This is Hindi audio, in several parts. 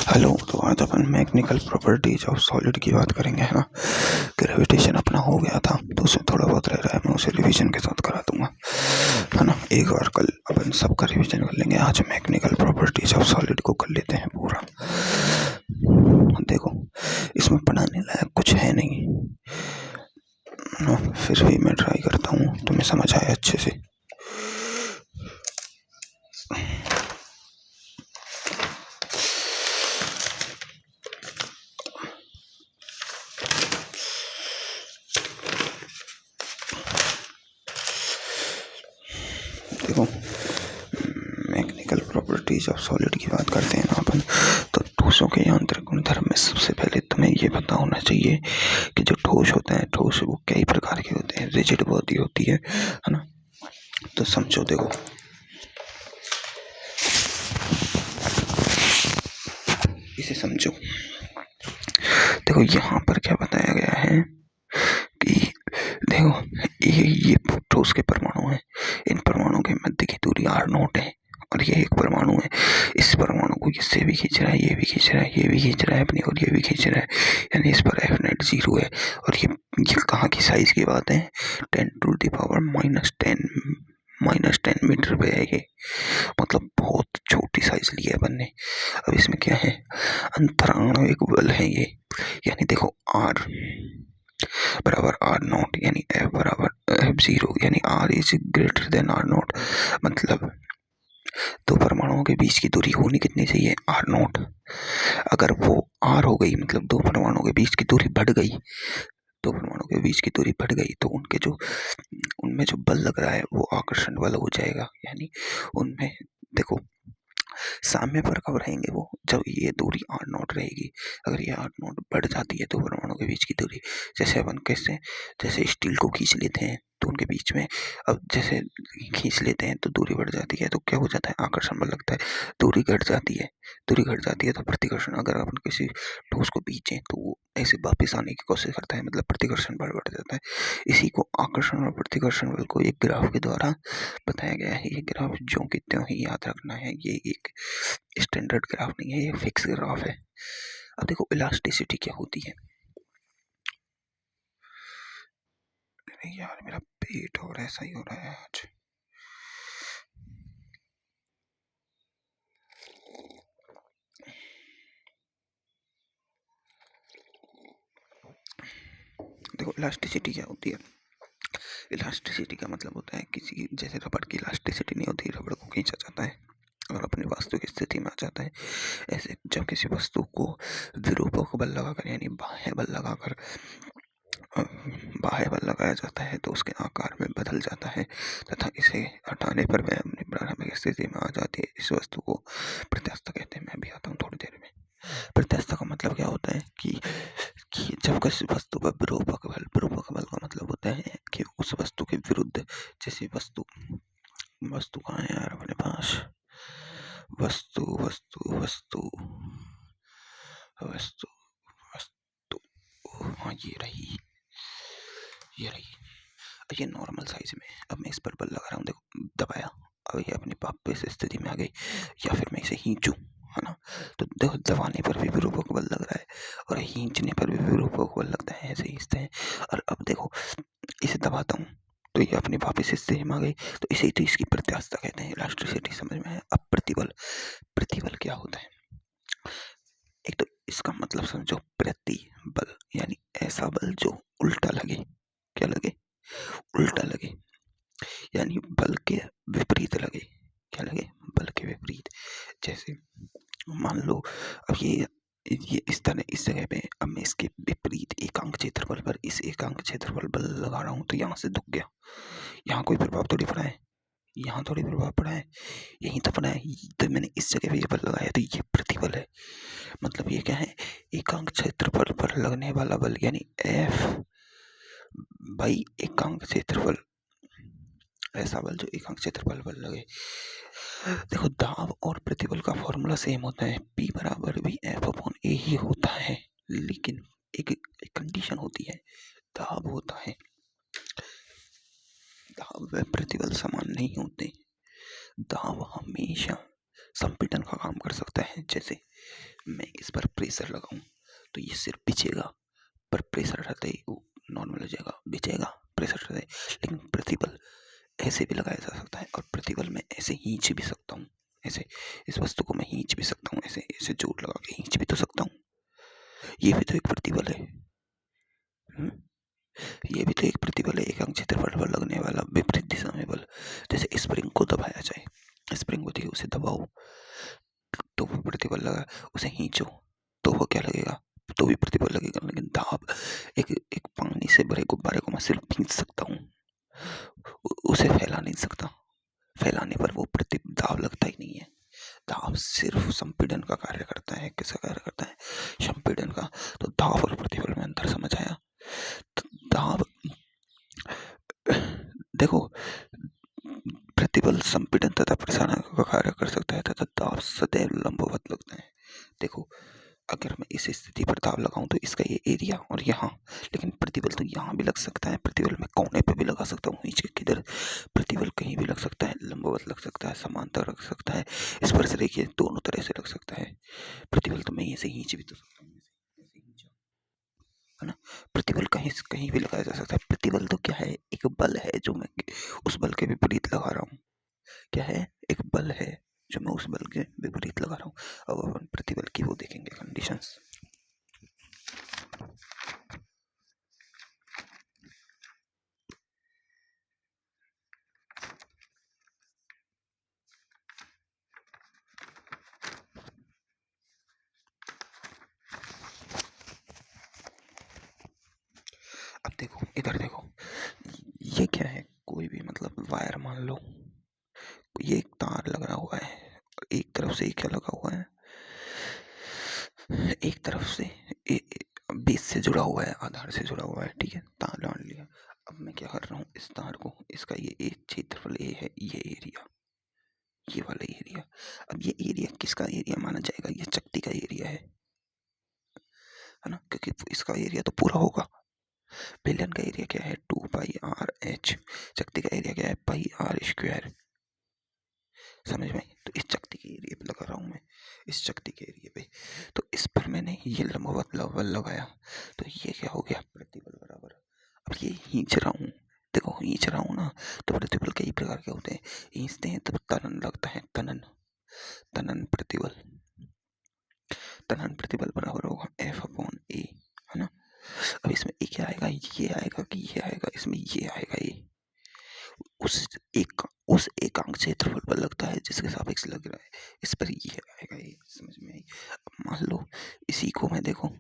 हेलो, तो आज अपन मैकेनिकल प्रॉपर्टीज ऑफ सॉलिड की बात करेंगे, है ना। ग्रेविटेशन अपना हो गया था तो उसमें थोड़ा बहुत रह रहा है, मैं उसे रिवीजन के साथ करा दूंगा, है ना। एक बार कल अपन सबका रिवीजन कर लेंगे, आज मैकेनिकल प्रॉपर्टीज ऑफ सॉलिड को कर लेते हैं पूरा। देखो, इसमें पढ़ाने लायक कुछ है नहीं ना, फिर भी मैं ट्राई करता हूँ, तुम्हें समझ आए अच्छे से। देखो, मैकेनिकल प्रॉपर्टीज ऑफ सॉलिड की बात करते हैं ना अपन, तो ठोसों के यांत्रिक गुणधर्म में सबसे पहले तुम्हें ये पता होना चाहिए कि जो ठोस होता है, ठोस वो कई प्रकार के होते हैं। रिजिड बॉडी होती है ना। तो समझो, देखो इसे समझो। देखो यहाँ पर क्या बताया गया है कि देखो ये ठोस के परमाणु हैं, इन परमाणु के मध्य की दूरी r0 है और ये एक परमाणु है। इस परमाणु को इससे भी खींच रहा है, ये भी खींच रहा है, ये भी खींच रहा है अपनी और ये भी खींच रहा है, यानी इस पर F नेट 0 है। और ये कहाँ की साइज की बात है? 10⁻⁻10 मीटर पे है ये, मतलब बहुत छोटी साइज ली है अपन ने। अब इसमें क्या है? अंतराण्विक बल है ये, यानी देखो R बराबर r0 यानी F बराबर F0 यानी R is greater than r0। मतलब दो परमाणुओं के बीच की दूरी होनी कितनी चाहिए? r0। अगर वो r हो गई, मतलब दो परमाणुओं के बीच की दूरी बढ़ गई, दो परमाणुओं के बीच की दूरी बढ़ गई तो उनमें जो बल लग रहा है वो आकर्षण बल हो जाएगा। यानी उनमें देखो साम्य पर कब रहेंगे वो? जब ये दूरी r0 रहेगी। अगर ये r0 बढ़ जाती है दो परमाणुओं के बीच की दूरी, जैसे अपन कैसे, जैसे स्टील को खींच लेते हैं तो उनके बीच में, अब जैसे खींच लेते हैं तो दूरी बढ़ जाती है, तो क्या हो जाता है? आकर्षण बल लगता है। दूरी घट जाती है, दूरी घट जाती है तो प्रतिकर्षण, अगर अपन किसी ठोस को खींचे तो वो ऐसे वापस आने की कोशिश करता है, मतलब प्रतिकर्षण बल बढ़ जाता है। इसी को आकर्षण और प्रतिकर्षण बल को एक ग्राफ के द्वारा बताया गया है। ये ग्राफ ज्यों की त्यों ही याद रखना है, ये एक स्टैंडर्ड ग्राफ नहीं है, ये फिक्स ग्राफ है। अब देखो इलास्टिसिटी क्या होती है। नहीं यार, मेरा पेट और ऐसा ही हो रहा है आज। देखो इलास्टिसिटी क्या होती है। इलास्टिसिटी का मतलब होता है किसी, जैसे रबड़ की इलास्टिसिटी नहीं होती, रबड़ को खींचा जाता है और अपनी वास्तविक स्थिति में आ जाता है। ऐसे जब किसी वस्तु को विरूपक बल लगाकर, यानी बाह्य बल लगाया जाता है तो उसके आकार में बदल जाता है तथा इसे हटाने पर वह अपनी प्रारंभिक स्थिति में आ जाती है। इस वस्तु को प्रत्यास्थता कहते हैं। मैं भी आता हूँ थोड़ी देर में। प्रत्यास्थता का मतलब क्या होता है कि जब किसी वस्तु पर विरूपक बल का मतलब होता है कि उस वस्तु के विरुद्ध, जैसे वस्तु कहाँ है यार अपने पास? वस्तु वस्तु वस्तु वस्तु वस्तु हाँ, ये रही। ये नॉर्मल साइज में, अब मैं इस पर बल लगा रहा हूँ, देखो दबाया, अब ये अपनी वापस स्थिति में आ गई। या फिर मैं इसे खींचूं, है ना, तो देखो दबाने पर भी विरूपक बल लग रहा है और खींचने पर भी विरूपक बल लगता है, ऐसे खींचते हैं। और अब देखो इसे दबाता हूँ तो ये अपनी वापस स्थिति में आ गई, तो इसे तो इसकी प्रत्यास्थता कहते हैं। इलास्टिसिटी समझ में आया। अब प्रतिबल क्या होता है? एक तो इसका मतलब समझो, प्रतिबल यानी ऐसा बल जो उल्टा लगे। क्या लगे? उल्टा लगे, यानी बल के विपरीत लगे। क्या लगे? बल के विपरीत। जैसे मान लो अब ये इस तरह, इस जगह पे, अब मैं इसके विपरीत एकांक क्षेत्रफल पर इस एकांक क्षेत्रफल बल लगा रहा हूँ तो यहाँ से दुख गया। यहाँ कोई प्रभाव थोड़ी पड़ा है, यहाँ थोड़ी प्रभाव पड़ा है, यहीं तो पड़ा है। तो मैंने इस जगह पे ये बल लगाया तो ये प्रतिबल है। मतलब ये क्या है? एकांक क्षेत्रफल पर लगने वाला बल, यानी F बाई एकांक क्षेत्रफल, ऐसा बल जो एकांक क्षेत्रफल पर लगे। देखो दाब और प्रतिबल का फॉर्मूला सेम होता है, P बराबर भी F/A ही होता है, लेकिन एक कंडीशन होती है, दाब होता है। दाब व प्रतिबल समान नहीं होते। दाब हमेशा संपीड़न का काम कर सकता है। जैसे मैं इस पर प्रेशर लगाऊं तो ये सिर्फ बिछेगा, पर प्रेशर रहते ही वो नॉर्मल हो जाएगा, बिछेगा प्रेशर रहते ही। लेकिन प्रतिबल ऐसे भी लगाया जा सकता है, और प्रतिबल में ऐसे खींच भी सकता हूँ, ऐसे इस वस्तु को मैं खींच भी सकता हूँ, ऐसे ऐसे जोर लगा के खींच भी तो सकता हूँ। ये भी तो एक प्रतिबल है। हम्म? ये भी तो एक प्रतिबल है, एक अंक क्षेत्रफल पर लगने वाला विपरीत दिशा में बल। जैसे स्प्रिंग को दबाया जाए, स्प्रिंग होती है, उसे दबाओ तो वो प्रतिबल लगा, उसे खींचो तो वो क्या लगेगा, तो भी प्रतिबल लगेगा। लेकिन दाब, एक एक पानी से भरे गुब्बारे को मैं सिर्फ खींच सकता हूँ, उसे फैला नहीं सकता। फैलाने पर वो प्रति दाब लगता ही नहीं है। दाब सिर्फ संपीड़न का कार्य करता है। किसका कार्य करता है? संपीड़न का। तो दाब और प्रतिबल में अंतर समझ आया? तो दाब, देखो, प्रतिबल संपीड़न तथा प्रसारण का कार्य कर सकता है तथा दाब सदैव लंबवत लगता है। देखो, अगर मैं इस स्थिति पर दाब लगाऊं तो इसका ये एरिया और यहाँ, लेकिन प्रतिबल तो यहाँ भी लग सकता है। प्रतिबल मैं कोने पे भी लगा सकता हूँ, नीचे किधर, प्रतिबल कहीं भी लग सकता है, लंबवत लग सकता है, समांतर लग सकता है, स्पर्श रेखीय, दोनों तरह से लग सकता है। प्रतिबल तो मैं ऐसे खींच भी तो सकता हूँ, ऐसे खींचा, है ना। प्रतिबल कहीं कहीं भी लगाया जा सकता है। प्रतिबल तो क्या है? एक बल है जो मैं उस बल के विपरीत लगा रहा हूँ। क्या है? एक बल है जो मैं उस बल के विपरीत लगा रहा हूँ। अब अपन प्रतिबल की वो देखेंगे कंडीशंस। अब देखो, इधर देखो, ये क्या है? कोई भी मतलब वायर मान लो, ये एक तार लगा हुआ है, एक तरफ से क्या लगा हुआ है, एक तरफ से बेस से जुड़ा हुआ है, आधार से जुड़ा हुआ है, ठीक है, तार मान लिया। अब मैं क्या कर रहा हूँ, इस तार को, इसका ये एक क्षेत्रफल ए है, ये एरिया, ये वाला एरिया। अब ये एरिया किसका एरिया माना जाएगा? ये चक्ति का एरिया है ना, क्योंकि इसका एरिया तो पूरा होगा। बेलन का एरिया क्या है? 2πr/h। चक्ति का एरिया क्या है? πr²। समझ में? तो इस चक्ति के एरिया पे लगा रहा हूँ मैं, इस चक्ति के एरिया पे। तो इस पर मैंने ये लंबवत बल लगाया, तो ये क्या हो गया? प्रतिबल बराबर। अब ये खींच रहा हूँ, देखो खींच रहा हूँ ना, तो प्रतिबल कई प्रकार के होते हैं। खींचते हैं तब तनन लगता है, तनन, तनन प्रतिबल। तनन प्रतिबल बराबर होगा F/A, है ना। अब इसमें ये क्या आएगा? ये आएगा कि ये आएगा? इसमें ये आएगा, ये उस उस एकांक क्षेत्रफल पर लगता है जिसके सापेक्ष लग रहा है, इस पर ये आएगा, ये समझ में आई? अब मान लो इसी को मैं, देखो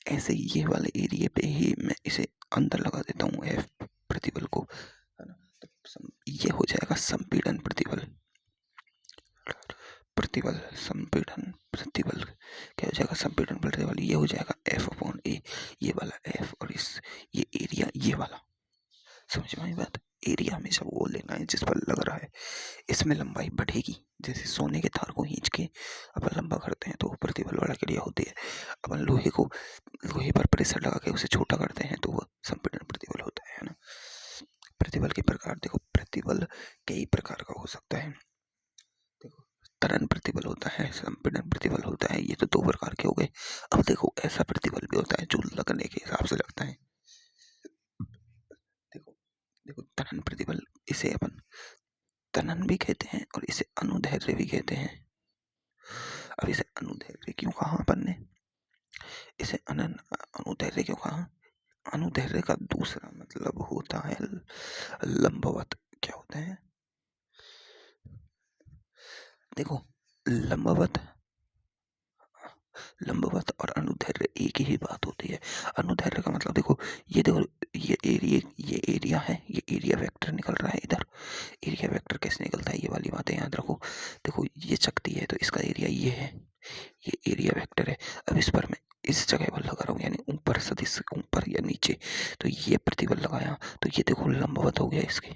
ऐसे ये वाले एरिया पे ही मैं इसे अंदर लगा देता हूँ, एफ प्रतिबल को, है ना। तो ये हो जाएगा संपीड़न प्रतिबल। प्रतिबल, संपीड़न प्रतिबल क्या हो जाएगा? संपीड़न प्रतिबल, ये हो जाएगा F/A, ये वाला F, और इस ये एरिया, ये वाला। समझ में आई बात? एरिया हमेशा वो लेना है जिस पर लग रहा है। इसमें लंबाई बढ़ेगी, जैसे सोने के तार को खींच के अपन लंबा करते हैं तो प्रतिबल वाला क्रिया होती है। अपन लोहे पर प्रेशर लगा के उसे छोटा करते हैं तो वो संपीड़न प्रतिबल होता है ना। प्रतिबल के प्रकार देखो, प्रतिबल कई प्रकार का हो सकता है। देखो, त्वरण प्रतिबल होता है, संपीड़न प्रतिबल होता है, ये तो दो प्रकार के हो गए। अब देखो, ऐसा प्रतिबल भी होता है जो लगने के हिसाब से लगता है। देखो देखो, त्वरण प्रतिबल, इसे अपन तनन भी कहते हैं और इसे अनुदैर्ध्य भी कहते हैं। अब इसे अनुदैर्ध्य क्यों कहा अपन ने? इसे अनुदैर्ध्य क्यों कहा? अनुदैर्ध्य का दूसरा मतलब होता है लंबवत। क्या होता है? देखो, लंबवत, लंबवत और अनुदैर्ध्य एक ही बात होती है। अनुदैर्ध्य का मतलब देखो, ये देखो, ये एरिया है, ये एरिया वेक्टर निकल रहा है इधर। एरिया वेक्टर कैसे निकलता है, ये वाली बातें याद रखो। देखो, ये चकती है तो इसका एरिया ये है, ये एरिया वेक्टर है। अब इस पर मैं इस जगह पर लगा रहा हूँ, यानी ऊपर सदिश, ऊपर या नीचे, तो ये प्रतिबल लगाया, तो ये देखो लंबवत हो गया इसके,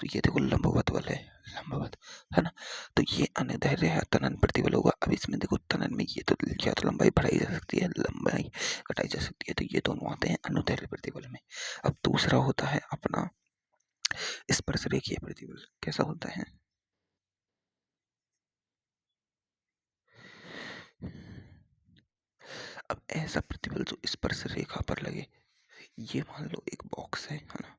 तो ये देखो लंबवत बल है, लंबवत, है ना। तो ये अनुदैर्ध्य है, तनन प्रतिबल होगा। अब इसमें देखो, तनन में ये तो या तो लंबाई बढ़ाई जा सकती है, लंबाई घटाई जा सकती है, तो ये दोनों आते हैं अनुदैर्ध्य प्रतिबल में। अब दूसरा होता है अपना स्पर्श रेखीय प्रतिबल। कैसा होता है? ऐसा प्रतिबल जो स्पर्श रेखा पर लगे। ये मान लो एक बॉक्स है ना,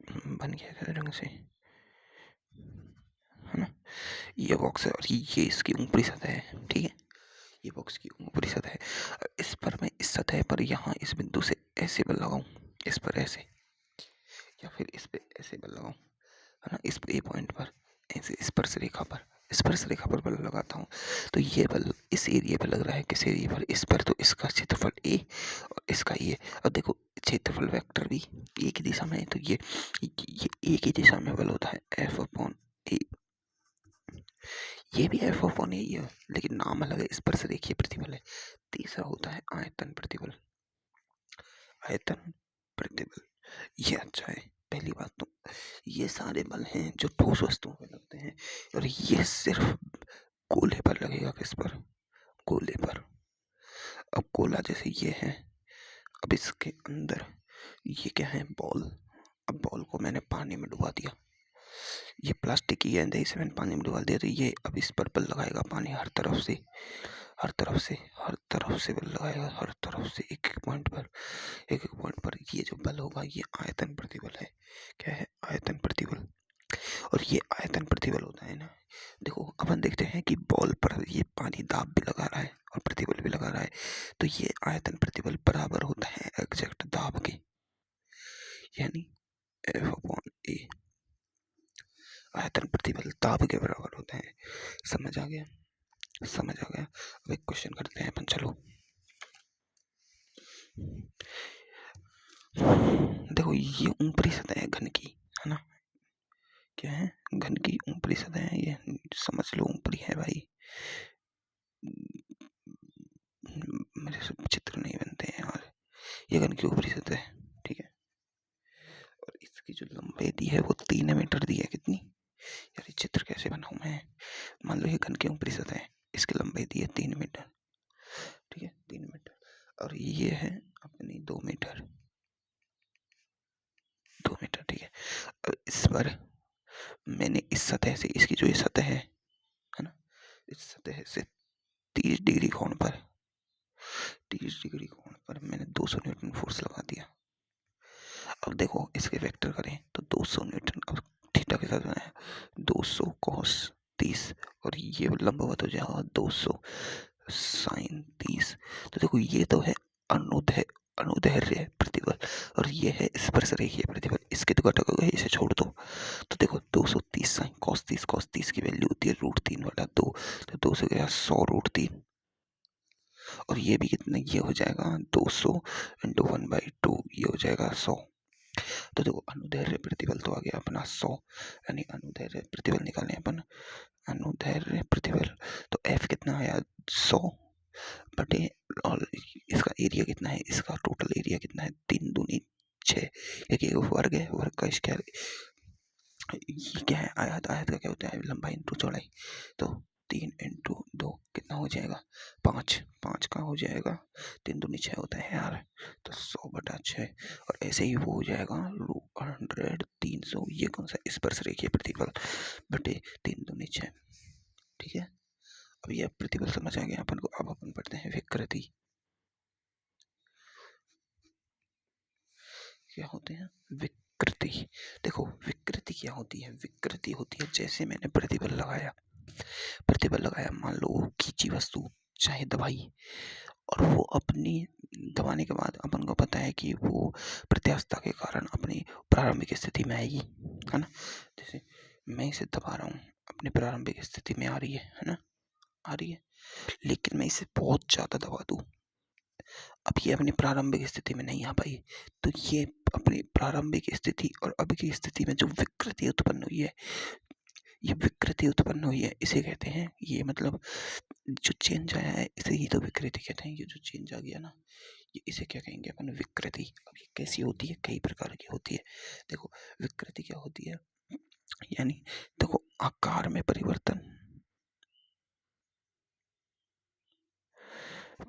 बन गया था रंग से, है ना। ये बॉक्स है और ये इसकी ऊपरी सतह है, ठीक है। ये बॉक्स की ऊपरी सतह है। इस पर मैं इस सतह पर यहाँ इस बिंदु से ऐसे बल लगाऊं, इस पर ऐसे, या फिर इस पे ऐसे बल लगाऊं, है ना। इस ए पॉइंट पर ऐसे स्पर्श रेखा पर, स्पर्श रेखा पर बल लगाता हूँ तो ये बल इस एरिया पे लग रहा है। किस एरिया पर? इस पर। तो इसका क्षेत्रफल ए और इसका ये। अब देखो क्षेत्रफल वेक्टर भी एक ही दिशा में है, तो ये एक ही दिशा में बल होता है, एफ अपॉन ए। ये भी एफ अपॉन ए ही है, लेकिन नाम अलग है, स्पर्श रेखीय प्रतिबल है। तीसरा होता है आयतन प्रतिबल। आयतन प्रतिबल ये अच्छा है। पहली बात तो ये सारे बल हैं जो ठोस वस्तुओं पर लगते हैं, और ये सिर्फ गोले पर लगेगा। किस पर? गोले पर। अब गोला जैसे ये है, अब इसके अंदर ये क्या है? बॉल। अब बॉल को मैंने पानी में डुबा दिया, ये प्लास्टिक की गेंद है, इसे मैंने पानी में डुबा दिया, तो ये अब इस पर बल लगाएगा पानी हर तरफ से, हर तरफ से, हर तरफ से बल लगाएगा, हर तरफ से, एक एक पॉइंट पर, एक एक पॉइंट पर। ये जो बल होगा ये आयतन प्रतिबल है। क्या है? आयतन प्रतिबल। और ये आयतन प्रतिबल होता है ना, देखो अपन देखते हैं कि बॉल पर ये पानी दाब भी लगा रहा है और प्रतिबल भी लगा रहा है, तो ये आयतन प्रतिबल बराबर होता है एग्जैक्ट दाब के, यानी एफ अपॉन ए। आयतन प्रतिबल दाब के बराबर होता है। समझ आ गया? समझ आ गया। अब एक क्वेश्चन करते हैं अपन, चलो। देखो ये ऊपरी सतह है घन की, है ना। क्या है? घन की ऊपरी सतह है, ये समझ लो ऊपरी है भाई। मेरे से चित्र नहीं बनते हैं यार। ये घन की ऊपरी सतह है, ठीक है। और इसकी जो लंबाई दी है वो 3 मीटर दी है। कितनी? यार ये चित्र कैसे बनाऊं मैं? मान लो ये घन की ऊपरी सतह है, इसकी लंबाई दी है 3 मीटर, ठीक है, 3 मीटर। और ये है अपनी 2 मीटर, 2 मीटर, ठीक है। अब इस पर मैंने इस सतह से, इसकी जो ये सतह है ना, इस सतह से 30 डिग्री कोण पर, 30 डिग्री कोण पर मैंने 200 न्यूटन फोर्स लगा दिया। अब देखो इसके वेक्टर करें तो 200 न्यूटन, अब थीटा के साथ बनाया, 200 कॉस 30, और ये लंबवत हो जाएगा 200 साइन 30। तो देखो ये तो है अनुदैर्ध्य प्रतिबल, और ये है स्पर्श रेखीय प्रतिबल। इसके तो घटक हो गए, इसे छोड़ दो। तो देखो 230 साइन कॉस 30, कॉस 30 की वैल्यू होती है √3/2, तो 200 गया 100√3, और ये भी कितना? ये हो जाएगा 200 इंटू 1/2, ये हो जाएगा 100। तो देखो अनुदैर्ध्य प्रतिबल तो आ गया अपना 100, यानी अनुदैर्ध्य प्रतिबल निकालने अपन, अनुदैर्ध्य प्रतिबल तो F कितना आया? 100 बटे, और इसका एरिया कितना है? इसका टोटल एरिया कितना है? 3 दूनी 6, क्योंकि वर्ग है, वर्ग का स्क्वायर। ये क्या है? आयत। आयत का क्या होता है? लंबाई इंटू चौड़ाई। तो 3 इंटू 2 कितना हो जाएगा? 5। 5 का हो जाएगा, 3 दूनी 6 होता है यार, तो 100/6। और ऐसे ही वो हो जाएगा 100 300। ये कौन सा? स्पर्श रेखीय प्रतिबल बटे 3 दूनी 6, ठीक है। अब ये प्रतिबल समझ आ गया अपन को। अब अपन पढ़ते हैं विकृति। क्या होते हैं? विकृति। देखो विकृति क्या होती है? विकृति होती है, जैसे मैंने प्रतिबल लगाया, प्रतिबल लगाया, मान लो खींची वस्तु चाहे दबाई, और वो अपनी दबाने के बाद अपन को पता है कि वो प्रत्यास्थता के कारण अपनी प्रारंभिक स्थिति में आएगी, है ना। जैसे मैं इसे दबा रहा हूँ, अपनी प्रारंभिक स्थिति में आ रही है ना, आ रही है। लेकिन मैं इसे बहुत ज़्यादा दबा दूँ, अब ये अपनी प्रारंभिक स्थिति में नहीं आ पाई, तो ये अपनी प्रारंभिक स्थिति और अब की स्थिति में जो विकृति उत्पन्न हुई है, ये विकृति उत्पन्न हुई है, इसे कहते हैं, ये मतलब जो चेंज आया है इसे ही तो विकृति कहते हैं। ये जो चेंज आ गया ना, ये इसे क्या कहेंगे अपन? विकृति। अब ये कैसी होती है? कई प्रकार की होती है। देखो विकृति क्या होती है, यानी देखो आकार में परिवर्तन,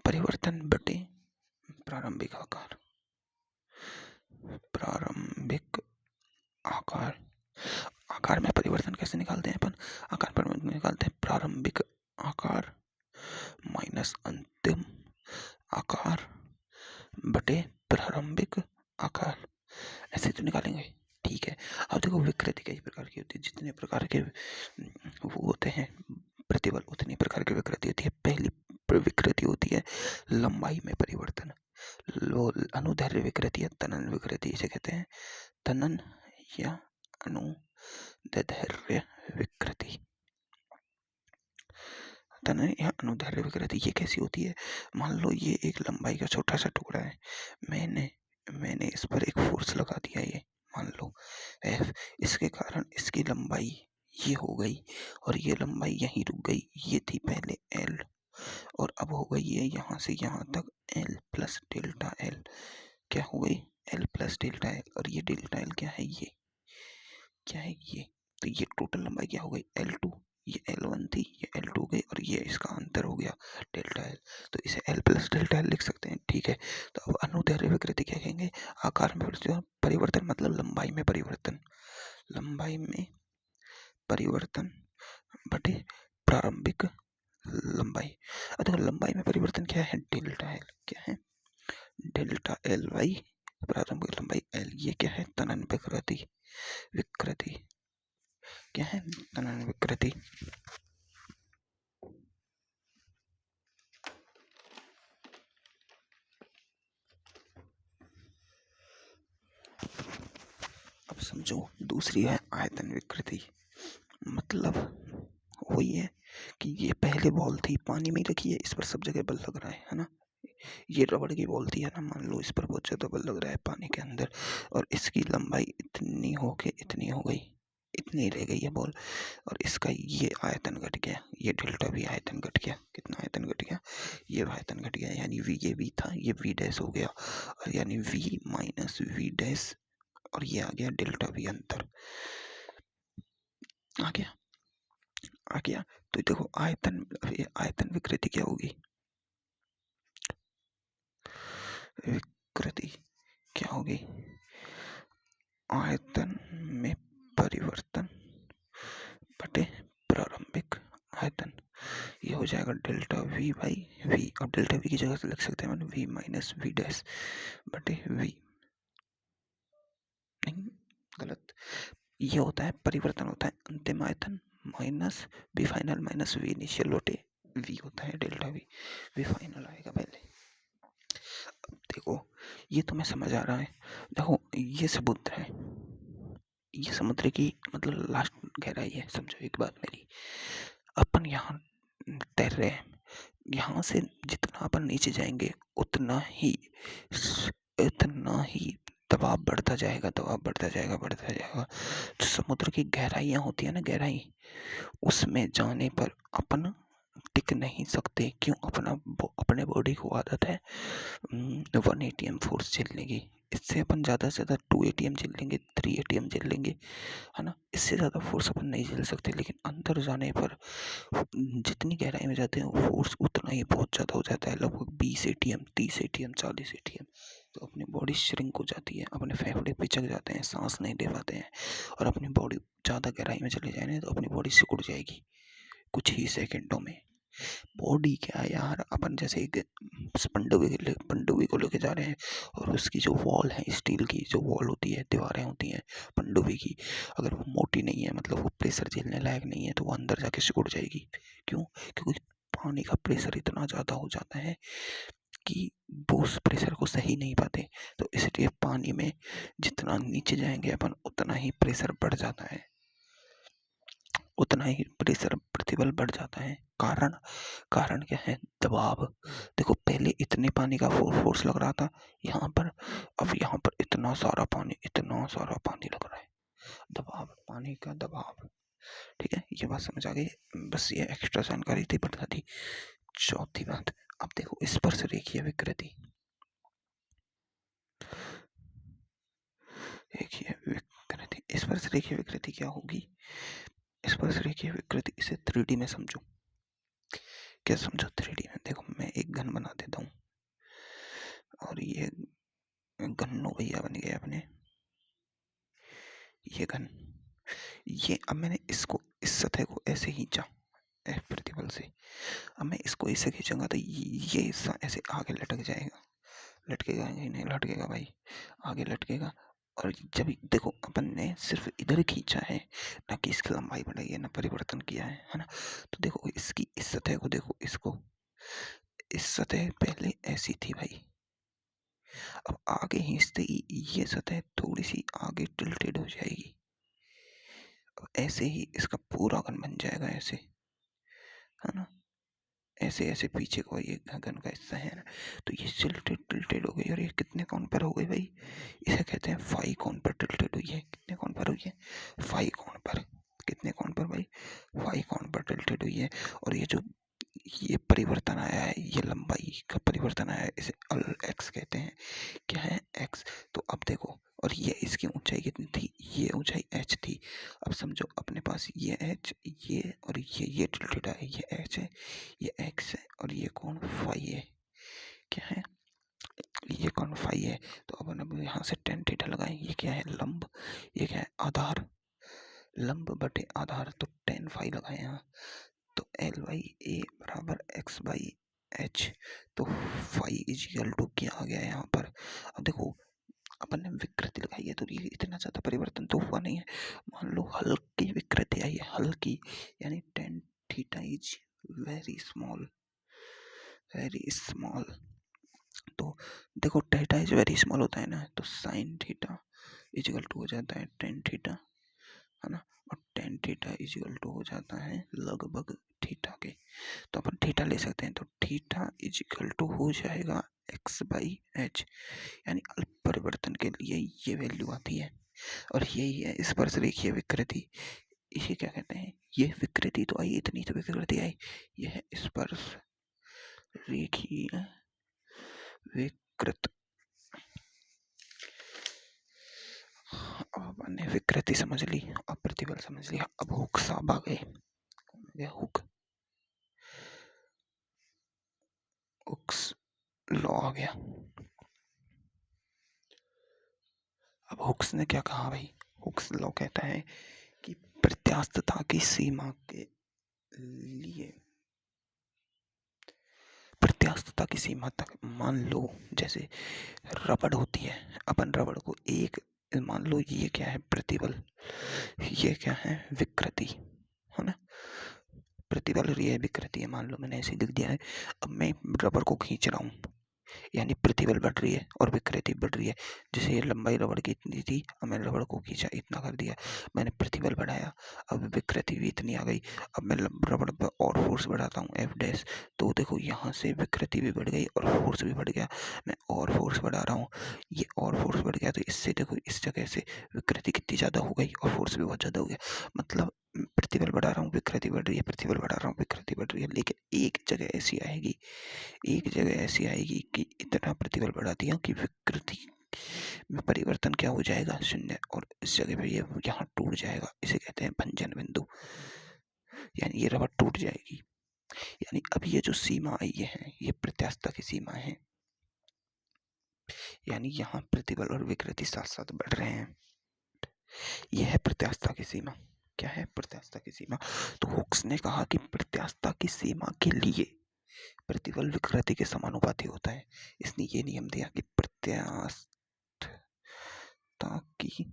परिवर्तन बटे प्रारंभिक आकार, प्रारंभिक आकार। आकार में परिवर्तन कैसे निकालते हैं अपन? आकार पर निकालते हैं प्रारंभिक आकार माइनस अंतिम आकार बटे प्रारंभिक आकार, ऐसे तो निकालेंगे। ठीक है, अब देखो विकृति कई प्रकार की होती है, जितने प्रकार के वो होते हैं प्रतिबल उतनी प्रकार की विकृति होती है। पहली विकृति होती है लंबाई में परिवर्तन, अनुदैर्घ्य विकृति या तनन विकृति इसे कहते हैं। तनन या अनुदैर्घ्य विकृति, तनन या अनुदैर्घ्य विकृति ये कैसी होती है? मान लो ये एक लंबाई का छोटा सा टुकड़ा है, मैंने इस पर एक फोर्स लगा दिया, ये मान लो F, इसके कारण इसकी लंबाई ये हो गई और ये लंबाई यहीं रुक गई। ये थी पहले L और अब हो गई ये यहाँ से यहाँ तक L प्लस डेल्टा L। क्या हो गई? L plus delta L। और ये डेल्टा L क्या है? ये क्या है? ये तो ये टोटल लंबाई क्या हो गई? L2। ये L1 थी, ये L2 हो गई और ये इसका अंतर हो गया डेल्टा L। तो इसे L प्लस डेल्टा L लिख सकते हैं। ठीक है, तो अब अनुदैर्घ्य विकृति क्या कहेंगे? आकार में परिवर्तन मतलब लंबाई में परिवर्तन, लंबाई में परिवर्तन बटे प्रारंभिक लंबाई। देखो लंबाई में परिवर्तन क्या है? Delta L। क्या है? डेल्टा L बाई प्रारंभिक लंबाई L। ये क्या है? तनन विकृति। विकृति क्या है? तनन विकृति। अब समझो दूसरी है आयतन विकृति। मतलब वही है कि ये पहले बॉल थी, पानी में रखी है, इस पर सब जगह बल लग रहा है ना। ये रबड़ की बॉल थी है ना, मान लो इस पर बहुत ज़्यादा बल लग रहा है पानी के अंदर और इसकी लंबाई इतनी हो के इतनी हो गई, इतनी रह गई है बॉल और इसका ये आयतन घट गया, ये डेल्टा V आयतन घट गया। कितना आयतन घट गया? ये आयतन घट गया, यानी V ये V था, ये V डैश हो गया और यानी V माइनस V डैश और ये आ गया डेल्टा V अंतर आ गया। तो देखो आयतन विकृति क्या होगी? विकृति क्या होगी? आयतन में परिवर्तन बटे प्रारंभिक आयतन। ये हो जाएगा डेल्टा V बाई V और डेल्टा V की जगह से लिख सकते हैं V माइनस V डैश बटे V। नहीं, गलत। ये होता है परिवर्तन, होता है अंतिम आयतन minus V final minus V initial बटे V होता है डेल्टा V। V फाइनल आएगा पहले। अब देखो ये तुम्हें समझ आ रहा है? देखो ये समुद्र है, ये समुद्र की मतलब लास्ट गहराई है। समझो एक बात मेरी, अपन यहाँ तैर रहे हैं, यहाँ से जितना अपन नीचे जाएंगे उतना ही दबाव बढ़ता जाएगा, बढ़ता जाएगा। तो समुद्र की गहराइयाँ होती है ना, गहराई, उसमें जाने पर अपन टिक नहीं सकते। क्यों? अपने बॉडी को आदत है 1 ATM फोर्स झेलने की। इससे अपन ज़्यादा से ज़्यादा 2 ATM झेल लेंगे, 3 ATM झेल लेंगे, है ना। इससे ज़्यादा फोर्स अपन नहीं झेल सकते। लेकिन अंदर जाने पर जितनी गहराई में जाते हैं फोर्स उतना ही बहुत ज़्यादा हो जाता है, लगभग 20 ATM, 30 ATM, 40 ATM। तो अपनी बॉडी श्रिंक हो जाती है, अपने फेफड़े पिचक जाते हैं, सांस नहीं ले पाते हैं और अपनी बॉडी ज़्यादा गहराई में चले जाए तो अपनी बॉडी सिकुड़ जाएगी कुछ ही सेकंडों में। बॉडी क्या यार, अपन जैसे एक पनडुब्बी को लेके जा रहे हैं और उसकी जो वॉल है, स्टील की जो वॉल होती है, दीवारें होती हैं पनडुब्बी की, अगर वो मोटी नहीं है, मतलब वो प्रेशर झेलने लायक नहीं है, तो वो अंदर जाके सिकुड़ जाएगी। क्यों? क्योंकि पानी का प्रेशर इतना ज़्यादा हो जाता है कि वो उस प्रेशर को सही नहीं पाते। तो इसलिए पानी में जितना नीचे जाएंगे अपन उतना ही प्रेशर बढ़ जाता है, उतना ही प्रेशर प्रतिबल बढ़ जाता है। कारण क्या है? दबाव। देखो पहले इतने पानी का फोर्स लग रहा था यहाँ पर, अब यहाँ पर इतना सारा पानी लग रहा है। दबाव, पानी का दबाव। ठीक है, ये बात समझ आ गई? बस ये एक्स्ट्रा जानकारी थी, बता दी। चौथी बात, अब देखो स्पर्श रेखीय विकृति। स्पर्श रेखीय विकृति क्या होगी? स्पर्श रेखीय विकृति, इसे 3D में समझो। क्या समझो 3D में? देखो मैं एक घन बना देता हूँ और ये घन भैया बन गए अपने, ये घन ये अब मैंने इसको इस सतह को ऐसे खींचा F प्रतिबल से। अब मैं इसको ऐसे खींचूंगा तो ये हिस्सा ऐसे आगे लटक जाएगा। लटकेगा नहीं? नहीं लटकेगा भाई, आगे लटकेगा। और जब देखो अपन ने सिर्फ इधर खींचा है, ना कि इसकी लंबाई बढ़ाई है, ना परिवर्तन किया है ना। तो देखो इसकी इस सतह को देखो, इसको इस सतह पहले ऐसी थी भाई, अब आगे खींचते ही ये सतह थोड़ी सी आगे टिल्टेड हो जाएगी। अब ऐसे ही इसका पूरा घन बन जाएगा ऐसे, है ना। ऐसे ऐसे पीछे को ये घन का हिस्सा है ना, तो ये टिल्टेड टिल्टेड हो गई। और ये कितने कोण पर हो गई भाई? इसे कहते हैं फाई कोण पर टिल्टेड हुई है। कितने कोण पर हुई है? फाई कोण पर। कितने कोण पर भाई? फाई कोण पर टिल्टेड हुई है। और ये जो ये परिवर्तन आया है, ये लंबाई का परिवर्तन आया है, इसे एक्स कहते हैं। क्या है? एक्स। तो अब देखो, और ये इसकी ऊंचाई कितनी थी? ये ऊंचाई एच थी। अब समझो अपने पास ये एच, ये और ये टिल्टेड है, ये एच है, ये एक्स है, और ये कोण फाई है। क्या है? ये कोण फाई है। तो अब यहाँ से टेन थीटा लगाएं। ये क्या है? लंब। ये क्या है? आधार। लंब बटे आधार, तो टेन फाई लगाए यहाँ। तो एल बाई ए बराबर एक्स बाई एच। तो फाई इजिकल टू क्या आ गया यहाँ पर? अब देखो अपन ने विकृति लगाई है, तो ये इतना ज़्यादा परिवर्तन तो हुआ नहीं है। मान लो हल्की विकृति आई है, हल्की, यानी tan theta is very small, very small. तो देखो थीटा इज वेरी स्मॉल होता है ना, तो साइन थीटा इजिकल टू हो जाता है टेन थीटा, है ना। और टेन थीटा इजिकल टू हो जाता है लगभग थीटा के। तो अपन थीटा ले सकते हैं, तो थीटा इजिकल टू हो जाएगा एक्स बाई एच, यानी अल्प परिवर्तन के लिए ये वैल्यू आती है। और यही है स्पर्श रेखीय विकृति। इसे क्या कहते हैं? ये विकृति तो आई, इतनी तो विकृति आई। यह है स्पर्श रेखीय विकृत। अब अपन विकृति समझ ली और प्रतिबल समझ लिया। अब हुक साहब आ गए। कौन आ गया? हुक। हुक्स लॉ आ गया। अब हुक्स ने क्या कहा भाई? हुक्स लॉ कहता है कि प्रत्यास्थता की सीमा के लिए, प्रत्यास्थता की सीमा तक, मान लो जैसे रबड़ होती है, अपन रबड़ को एक, मान लो ये क्या है? प्रतिबल। ये क्या है? विकृति, है ना। प्रतिबल और ये विकृति है, मान लो मैंने ऐसे लिख दिया है। अब मैं रबड़ को खींच रहा हूँ, यानी प्रतिबल बढ़ रही है और विकृति बढ़ रही है। जैसे ये लंबाई रबड़ की इतनी थी, अब मैंने रबड़ को खींचा, इतना कर दिया, मैंने प्रतिबल बढ़ाया, अब विकृति भी इतनी आ गई। अब मैं रबड़ पर और फोर्स बढ़ाता हूँ एफ डैश, तो देखो यहाँ से विकृति भी बढ़ गई और फोर्स भी बढ़ गया। मैं और फोर्स बढ़ा रहा हूँ, ये और फोर्स बढ़ गया, तो इससे देखो इस जगह से विकृति कितनी ज़्यादा हो गई और फोर्स भी बहुत ज़्यादा हो गया। मतलब प्रतिबल बढ़ा रहा हूँ, विकृति बढ़ रही है, प्रतिबल बढ़ा रहा हूँ, विकृति बढ़ रही है। लेकिन एक जगह ऐसी आएगी, एक जगह ऐसी आएगी कि इतना प्रतिबल बढ़ा दिया कि विकृति में परिवर्तन क्या हो जाएगा? शून्य। और इस जगह पे ये यहाँ टूट जाएगा, इसे कहते हैं भंजन बिंदु, यानी ये रबड़ टूट जाएगी। यानी अब ये जो सीमा आई है, ये प्रत्यास्थता की सीमा है, यानी यहाँ प्रतिबल और विकृति साथ साथ बढ़ रहे हैं। यह है प्रत्यास्थता की सीमा। क्या है? प्रत्यास्थता की सीमा। तो हुक्स ने कहा कि प्रत्यास्थता की सीमा के लिए प्रतिबल विकृति के समानुपाती होता है। इसने ये नियम दिया कि प्रत्यास्थता की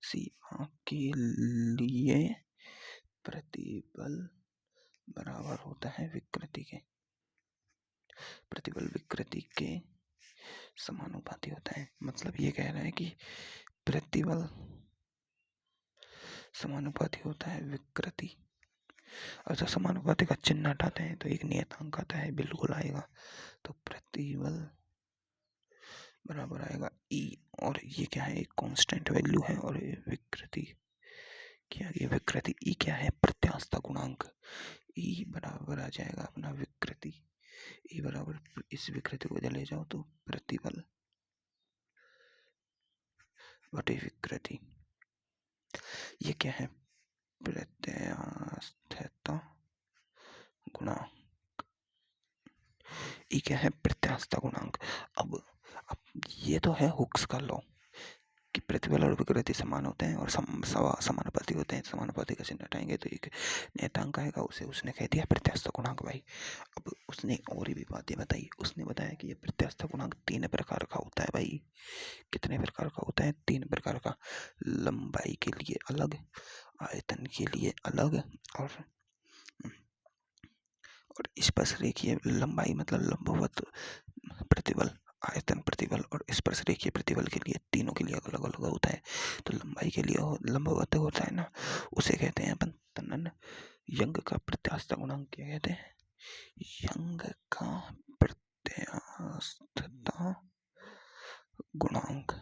सीमा के लिए प्रतिबल बराबर होता है विकृति के, प्रतिबल विकृति के समानुपाती होता है। मतलब ये कह रहा है कि प्रतिबल समानुपाती होता है विकृति। और जब समानुपाती का चिन्ह हटाते हैं तो एक नियतांक आता है, बिल्कुल आएगा। तो प्रतिबल बराबर आएगा ई, और ये क्या है? एक कांस्टेंट वैल्यू है। और विकृति क्या? ये विकृति ई क्या है? प्रत्यास्थता गुणांक। ई बराबर आ जाएगा अपना विकृति, ई बराबर, इस विकृति को ले जाओ तो प्रतिबल बटे विकृति। ये क्या है? प्रत्यास्थता गुणांक। ये क्या है? प्रत्यास्थता गुणांक। अब ये तो है हुक्स का लॉ कि प्रतिबल और विकृति समान होते हैं और समानुपाती होते हैं। समानुपाती का चिन्ह हटाएंगे तो एक नियतांक आएगा, उसे उसने कह दिया प्रत्यास्थ गुणांक भाई। अब उसने और भी बातें बताई। उसने बताया कि ये प्रत्यास्थ गुणांक 3 प्रकार का होता है भाई। कितने प्रकार का होता है? 3 प्रकार का। लंबाई के लिए अलग, आयतन के लिए अलग, और स्पर्श रेखीय लंबाई मतलब लंबवत प्रतिबल, आयतन प्रतिबल और स्पर्श रेखीय प्रतिबल के लिए, तीनों के लिए अलग अलग होता है। तो लंबाई के लिए लंबवत होता है ना, उसे कहते हैं अपन तनन। यंग का प्रत्यास्थ गुणांक क्या कहते हैं? यंग का प्रत्यास्थता गुणांक।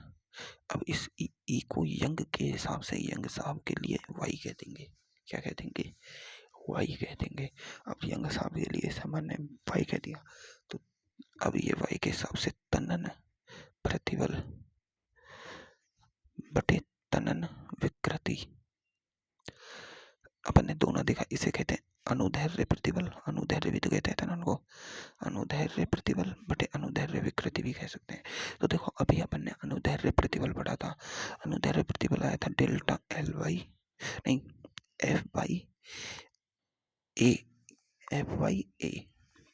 अब इस ई को यंग के हिसाब से यंग साहब के लिए वाई कह देंगे। क्या कह देंगे? वाई कह देंगे। अब यंग साहब के लिए सामान्य वाई कह दिया, तो अब ये वाई के हिसाब से तनन प्रतिबल बटे तनन विकृति। अपन ने दोनों देखा। इसे कहते हैं अनुदैर्ध्य प्रतिबल, अनुदैर्ध्य भी तो कहते हैं तनन को। अनुदैर्ध्य प्रतिबल बटे अनुदैर्ध्य विकृति भी कह सकते हैं। तो देखो अभी अपन ने अनुदैर्ध्य प्रतिबल पढ़ा था। अनुदैर्ध्य प्रतिबल आया था डेल्टा एल बाई, नहीं, F by A, F by A.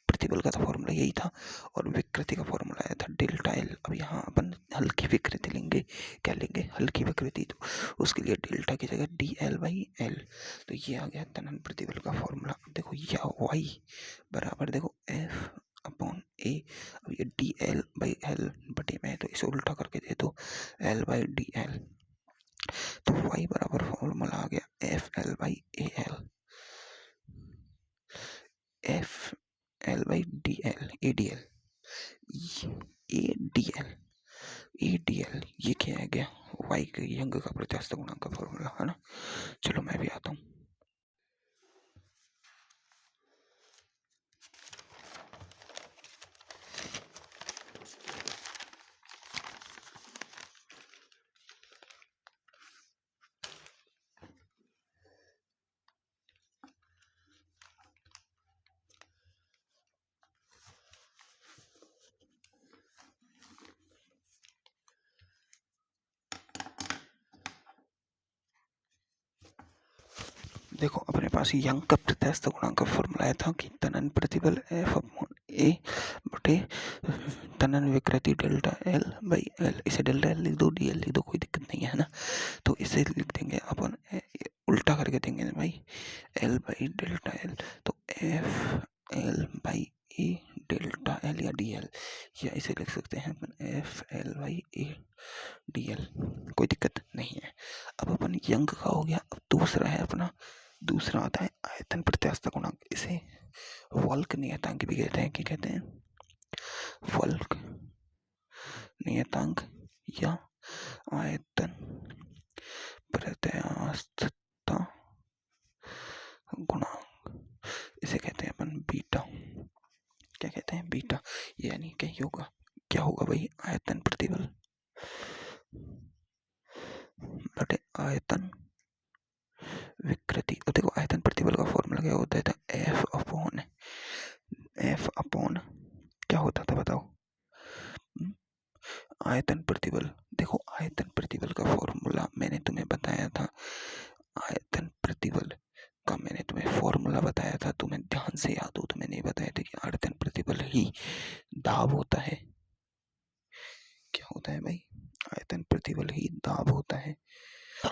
प्रतिबल का तो फॉर्मूला यही था, और विकृति का फॉर्मूला आया था डेल्टा एल। अब यहाँ अपन हल्की विकृति लेंगे। क्या लेंगे? हल्की विकृति। तो उसके लिए डेल्टा की जगह डी एल बाई एल। तो ये आ गया तनन प्रतिबल का फॉर्मूला। अब देखो यह वाई बराबर देखो एफ अपॉन ए। अब ये डी एल बाई एल बटे में, तो इसे उल्टा करके दे दो एल बाई डी एल। तो वाई बराबर फॉर्मूला आ गया F L by A L, F L by D L, A D L, A D L, A D L. ये क्या आ गया? वाई के यंग का प्रत्यास्थ गुणांक का फॉर्मूला है ना। चलो मैं भी आता हूँ। देखो अपने पास यंग का प्रत्यास्थ गुणांक का फॉर्मूला आया था कि तनन प्रतिबल एफ अपॉन ए बटे तनन विकृति डेल्टा एल बाई एल। इसे डेल्टा एल लिख दो, डी एल लिख दो, कोई दिक्कत नहीं है ना। तो इसे लिख देंगे अपन उल्टा करके देंगे ना भाई, एल बाई डेल्टा एल। तो F L by A delta L या डी एल, या इसे लिख सकते हैं अपन F L by A D L, कोई दिक्कत नहीं है। अब अपन यंग का हो गया। अब दूसरा है अपना, दूसरा आता है आयतन प्रत्यास्थ गुणांक। इसे वल्क नियतांक भी कहते हैं। क्या कहते हैं? वल्क नियतांक या आयतन प्रत्यास्थता गुणांक। इसे कहते हैं अपन बीटा। क्या कहते हैं? बीटा। यानी क्या होगा? क्या होगा भाई? आयतन प्रतिबल बटे आयतन विकृति। और देखो आयतन प्रतिबल का फॉर्मूला क्या होता था? एफ अपॉन क्या होता था बताओ? आयतन प्रतिबल। देखो आयतन प्रतिबल का फॉर्मूला मैंने तुम्हें बताया था। आयतन प्रतिबल का मैंने तुम्हें फॉर्मूला बताया था, तुम्हें ध्यान से याद हो तो मैंने ये बताया था कि आयतन प्रतिबल ही दाब होता है। क्या होता है भाई? आयतन प्रतिबल ही दाब होता है।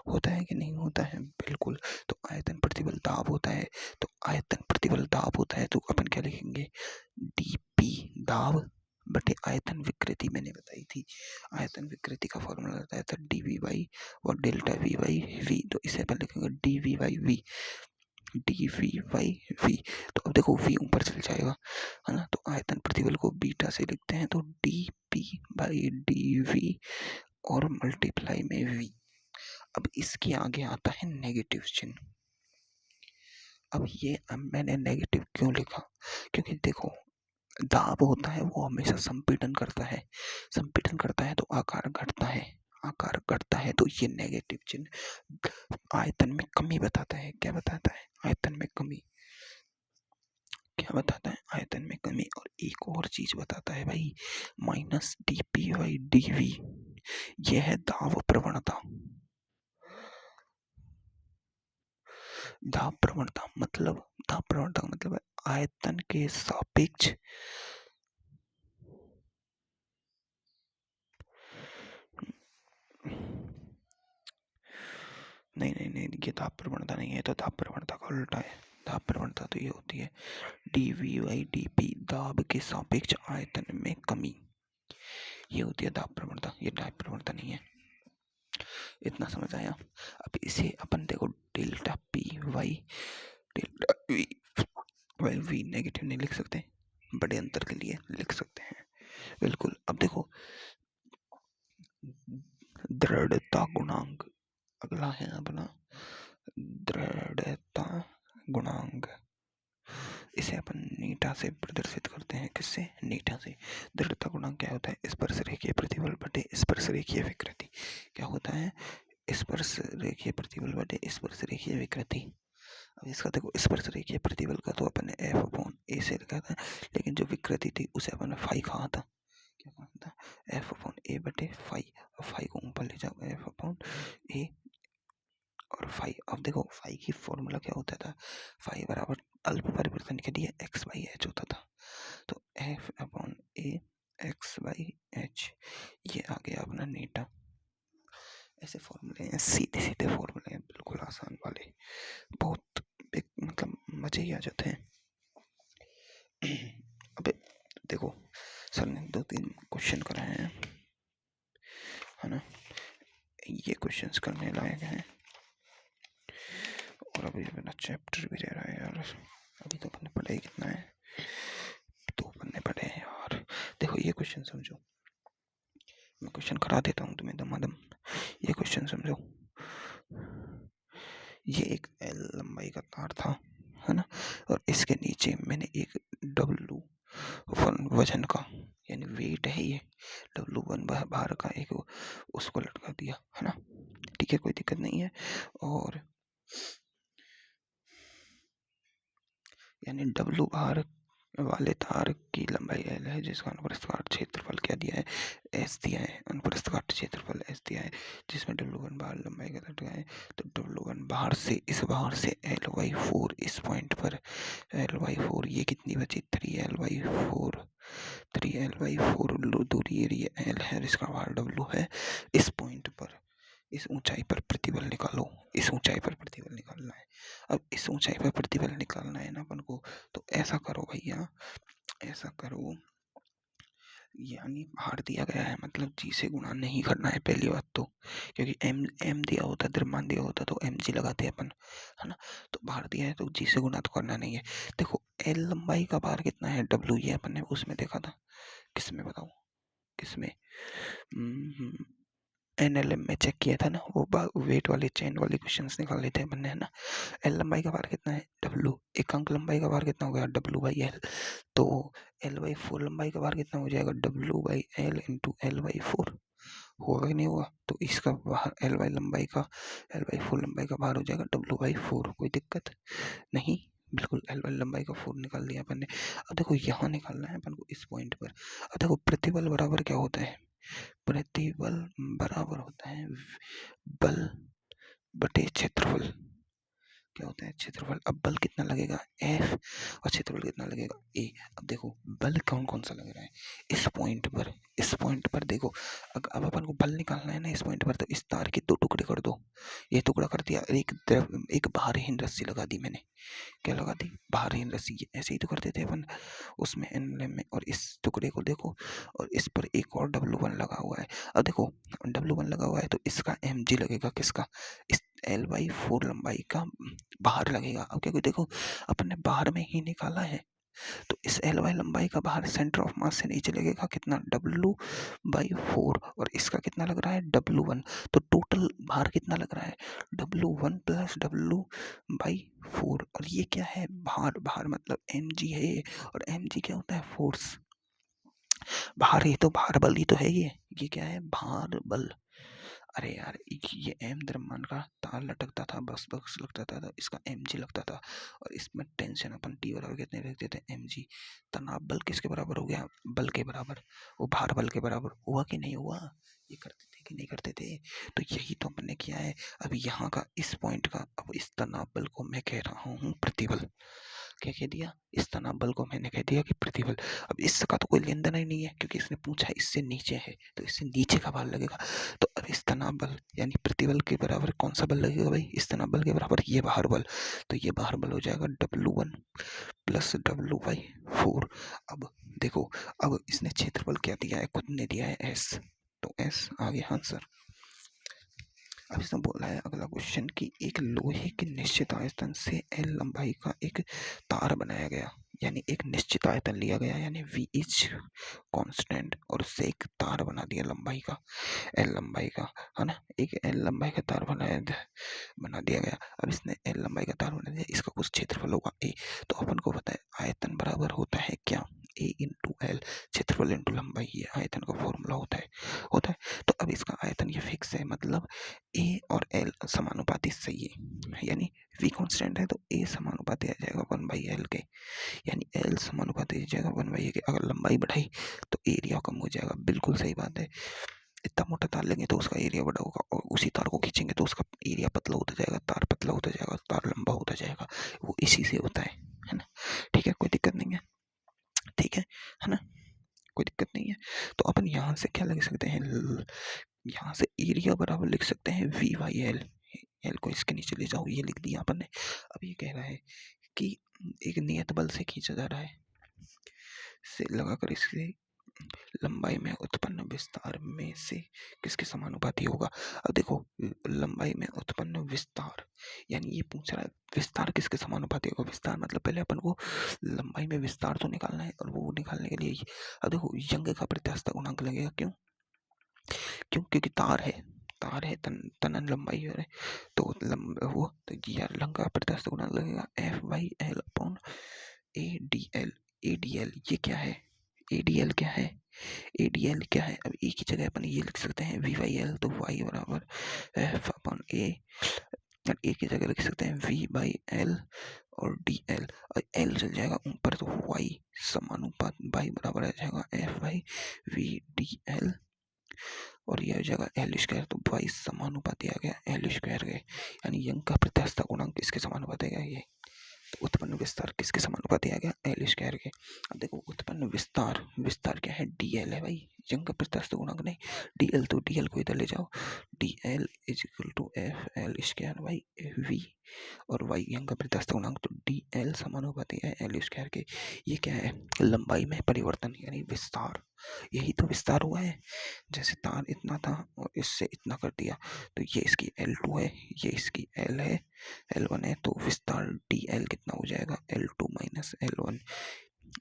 होता है कि नहीं होता है? बिल्कुल। तो आयतन प्रतिबल दाब होता है। तो आयतन प्रतिबल दाब होता है तो अपन क्या लिखेंगे? डीपी दाब बटे आयतन विकृति मैंने बताई थी। आयतन विकृति का फॉर्मूला बताया था डीवी बाई और डेल्टा वी बाई वी। तो इसे अपन लिखेंगे d v by v, d v by v. तो अब देखो वी ऊपर चल जाएगा, है ना। तो आयतन प्रतिबल को बीटा से लिखते हैं, तो d p by d v और मल्टीप्लाई में वी। अब इसके आगे आता है नेगेटिव चिन्ह। अब ये मैंने नेगेटिव क्यों लिखा? क्योंकि देखो दाब होता है वो हमेशा संपीड़न करता है। संपीड़न करता है तो आकार घटता है, आकार घटता है। तो ये नेगेटिव चिन्ह आयतन में कमी बताता है। क्या बताता है? आयतन में कमी। क्या बताता है? आयतन में कमी। और एक और चीज बताता है भाई, minus d p by d v. यह है दाब प्रवणता। दाब प्रवणता मतलब है आयतन के सापेक्ष नहीं, ये दाब प्रवणता नहीं है, तो दाब प्रवणता का उल्टा है। दाब प्रवणता तो ये होती है dV/dP, दाब के सापेक्ष आयतन में कमी, ये होती है दाब प्रवणता, ये दाब प्रवणता नहीं है। इतना समझ आया। अब इसे अपन देखो delta P/Y, delta V negative नहीं लिख सकते, बड़े अंतर के लिए लिख सकते हैं बिल्कुल। अब देखो दृढ़ता गुणांक, अगला है अपना दृढ़ता गुणांक। इसे अपन नीटा से प्रदर्शित करते हैं, किससे? नीटा से। दृढ़ता गुणांक क्या होता है? स्पर्शरेखीय प्रतिबल बटे स्पर्शरेखीय विकृति। क्या होता है? स्पर्शरेखीय प्रतिबल बटे स्पर्शरेखीय विकृति। अब इसका देखो स्पर्शरेखीय प्रतिबल का तो अपन ने F/A से लिखा था, लेकिन जो विकृति थी उसे अपन ने फाई कहा था। क्या कहा था? F/A बटे फाई। अब फाई को ऊपर ले जाओ, F/A और फाई। अब देखो फाई की फॉर्मूला क्या होता था? फाई बराबर अल्प परिवर्तन के लिए x/h होता था, तो F/A x/h, ये आ गया अपना नीटा। ऐसे फॉर्मूले हैं, सीधे सीधे फॉर्मूले हैं, बिल्कुल आसान वाले, बहुत मतलब मजे ही आ जाते हैं। अबे देखो सर ने 2-3 क्वेश्चन कराए हैं, है ना, ये क्वेश्चंस करने लायक हैं। और अभी अपना चैप्टर भी रह रहा है यार, अभी तो अपने पढ़ाई कितना है, 2 पन्ने पढ़े हैं यार। देखो ये क्वेश्चन समझो, मैं क्वेश्चन करा देता हूँ तुम्हें दमादम। ये क्वेश्चन समझो, ये एक L लंबाई का तार था, है ना, और इसके नीचे मैंने एक W1 वजन का, यानी वेट है ये, W1 भार का एक उसको लटका दिया, है ना, ठीक है, कोई दिक्कत नहीं है। और यानी W भार वाले तार की लंबाई L है, जिसका अनुप्रस्थ काट क्षेत्रफल क्या दिया है? S दिया है, अनुप्रस्थ काट क्षेत्रफल S दिया है, जिसमें W1 भार लंबाई का लटका है, तो W1 भार से इस भार से L/4 इस पॉइंट पर L/4, ये कितनी बची? 3L/4, 3L/4 दूरी एरिया L है, इसका भार W है। इस पॉइंट पर, इस ऊंचाई पर प्रतिबल निकालो, इस ऊंचाई पर प्रतिबल निकालना है। अब इस ऊंचाई पर प्रतिबल निकालना है ना अपन को, तो ऐसा करो भैया, ऐसा करो, यानी भार दिया गया है, मतलब जी से गुणा नहीं करना है पहली बात तो, क्योंकि एम दिया होता, द्रव्यमान दिया होता तो mg लगाते अपन, है ना, तो भार दिया है तो जी से गुणा तो करना नहीं है। देखो L लंबाई का भार कितना है? W, ये अपन ने उसमें देखा था, किसमें बताओ, किसमें? NLM में चेक किया था ना, वो वेट वाले चेन वाले क्वेश्चंस निकाले थे अपन ने, है ना। L लंबाई का भार कितना है? W। एकांक लंबाई का भार कितना हो गया? W/L। तो L/4 लंबाई का भार कितना हो जाएगा? W/L into L/4। होगा कि नहीं होगा? तो इसका भार L/4 लंबाई का भार हो जाएगा W/4। कोई दिक्कत नहीं, बिल्कुल L/4 लंबाई का 4 निकाल दिया अपन ने। अब देखो यहाँ निकालना है अपन को इस पॉइंट पर। अब देखो प्रतिबल बराबर क्या होता है? प्रतिबल बराबर होता है बल बटे क्षेत्रफल। क्या होता है? क्षेत्रफल। अब बल कितना लगेगा? F, और क्षेत्रफल कितना लगेगा? A। अब देखो बल कौन कौन सा लग रहा है इस पॉइंट पर, इस पॉइंट पर देखो, अब अपन को बल निकालना है ना इस पॉइंट पर, तो इस तार के 2 टुकड़े कर दो, ये टुकड़ा कर दिया, एक भारहीन रस्सी लगा दी मैंने। क्या लगा दी? भारहीन रस्सी। ऐसे ही तो करते थे अपन उसमें NLM में। और इस टुकड़े को देखो, और इस पर एक और W1 लगा हुआ है। अब देखो W1 लगा हुआ है तो इसका mg लगेगा, किसका? इस L/4 लंबाई का बाहर लगेगा। अब क्योंकि देखो अपन ने बाहर में ही निकाला है, तो इस L/y लंबाई का बाहर सेंटर ऑफ मास से नीचे लगेगा कितना? W/4। और इसका कितना लग रहा है? W1। तो टोटल भार कितना लग रहा है? W1 plus W/4। और ये क्या है? भार। भार मतलब mg है ये, और mg क्या होता है? फोर्स। भार ही तो, भार बल ही तो है ये क्या है? भार बल। अरे यार ये m द्रव्यमान का तार लटकता था, बस लगता था, इसका mg लगता था, और इसमें टेंशन अपन T बराबर कितने रखते थे? mg। तनाव बल किसके बराबर हो गया? बल के बराबर। वो भार बल के बराबर हुआ कि नहीं हुआ? ये करते थे। कि नहीं करते थे? तो यही तो अपन ने किया है। अब यहाँ का इस पॉइंट का, अब इस तनाव बल को मैं कह रहा हूँ प्रतिबल। क्या कह दिया? इस तनाव बल को मैंने कह दिया कि प्रतिबल। अब इसका तो कोई लेन देन ही नहीं है, क्योंकि इसने पूछा इससे नीचे है, तो इससे नीचे का बल लगेगा। तो अब इस तनाव बल यानी प्रतिबल के बराबर कौन सा बल लगेगा भाई? इस तनाव बल के बराबर ये बाहर बल। तो ये बाहर बल हो जाएगा W1 प्लस W/4। अब देखो, अब इसने क्षेत्रफल क्या दिया है? खुद ने दिया है S, तो S आ गया आंसर। अब इसने बोला है अगला क्वेश्चन कि एक लोहे के निश्चित आयतन से L लंबाई का एक तार बनाया गया, यानी एक निश्चित आयतन लिया गया, यानी V इज कांस्टेंट, और उससे एक तार बना दिया लंबाई का, L लंबाई का, है ना, एक L लंबाई का तार बना दिया गया। अब इसने L लंबाई का तार बना दिया, इसका कुछ क्षेत्रफल होगा A। तो अपन को पता है आयतन बराबर होता है क्या? A इंटू L, क्षेत्रफल इंटू लंबाई, ये आयतन का फॉर्मूला होता है। तो अब इसका आयतन ये फिक्स है, मतलब A और L समानुपाती सही है, यानी V कांस्टेंट है तो A समानुपाती आ जाएगा 1/L के, यानी L समानुपाती आ जाएगा 1/A के। अगर लंबाई बढ़ाई तो एरिया कम हो जाएगा, बिल्कुल सही बात है। इतना मोटा तार लेंगे तो उसका एरिया बड़ा होगा, और उसी तार को खींचेंगे तो उसका एरिया पतला होता जाएगा, तार पतला होता जाएगा, तार लंबा होता जाएगा। वो इसी से होता है ना? ठीक है, कोई दिक्कत नहीं है, ठीक है ना, कोई दिक्कत नहीं है। तो अपन यहाँ से क्या लिख सकते हैं? यहाँ से एरिया बराबर लिख सकते हैं V/L। एल को इसके नीचे ले जाओ, ये लिख दिया अपन ने। अब ये कह रहा है कि एक नियत बल से खींचा जा रहा है, से लगाकर इसके लंबाई में उत्पन्न विस्तार में से किसके समानुपाती होगा? अब देखो, लंबाई में उत्पन्न विस्तार, यानी ये पूछ रहा है विस्तार किसके समानुपाती होगा? विस्तार मतलब पहले अपन को लंबाई में विस्तार तो निकालना है, और वो निकालने के लिए अब देखो यंग का प्रत्यास्थ गुणांक लगेगा। क्यों? क्योंकि तार है, तनन लंबाई है, तो वो तो यार लंब का प्रत्यास्थ गुणांक लगेगा F/L अपॉन ADL। ADL ये क्या है? ADL क्या है? ADL क्या है? अब एक ही जगह अपन ये लिख सकते हैं V/L, तो Y बराबर F अपॉन A, और एक ही जगह लिख सकते हैं V/L और DL, और L चल जाएगा ऊपर, तो Y समानुपात Y बराबर आ जाएगा F/V/DL, और यह हो जाएगा L², तो Y समानुपाती आ गया L² के, यानी यंग का प्रत्यास्थ गुणांक किसके समानुपाती आ गया? ये तो उत्पन्न विस्तार किसके समानुपाती आ गया? L² के। अब देखो उत्पन्न विस्तार क्या है? DL है भाई, यंग का प्रत्यास्थ गुणांक नहीं, DL, तो DL को इधर ले जाओ, DL is equal to FL² by V, और Y यंग का प्रत्यास्थ गुणांक, तो DL समानुपाती है L² के। ये क्या है? लंबाई में परिवर्तन, यानी विस्तार। यही तो विस्तार हुआ है, जैसे तार इतना था और इससे इतना कर दिया, तो ये इसकी L2 है, ये इसकी L है, L1 है, तो विस्तार DL कितना हो जाएगा? L2 माइनस L1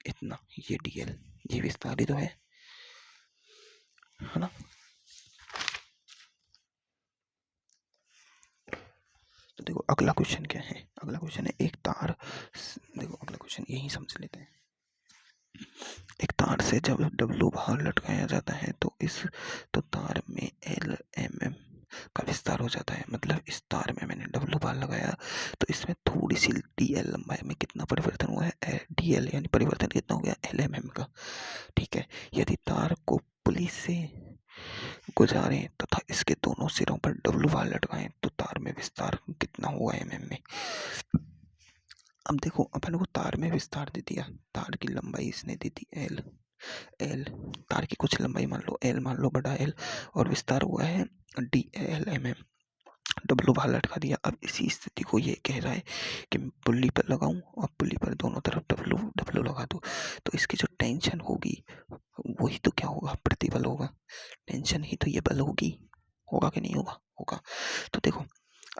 इतना, ये DL, ये विस्तार ही तो है ना? तो देखो अगला क्वेश्चन क्या है? अगला क्वेश्चन है एक तार, देखो अगला क्वेश्चन यही समझ लेते हैं। एक तार से जब W बाहर लटकाया जाता है तो तार में L का विस्तार हो जाता है, मतलब इस तार में मैंने W बाहर लगाया तो इसमें थोड़ी सी DL लंबाई में कितना परिवर्तन हुआ है? DL यानी परिवर्तन कितना हो गया? LMM का। ठीक है, यदि तार को पुली से गुजारें तथा इसके दोनों सिरों पर W बाहर लटकाएं तो तार में विस्तार कितना होगा mm में? अब देखो अपन को तार में विस्तार दे दिया, तार की लंबाई इसने दे दी L, तार की कुछ लंबाई मान लो L, मान लो बड़ा L, और विस्तार हुआ है DL W बाहर लटका दिया। अब इसी स्थिति को ये कह रहा है कि मैं पुल्ली पर लगाऊं और पुल्ली पर दोनों तरफ W लगा दूं, तो इसकी जो टेंशन होगी वही तो क्या होगा? प्रतिबल होगा। टेंशन ही तो ये बल होगा कि नहीं होगा। तो देखो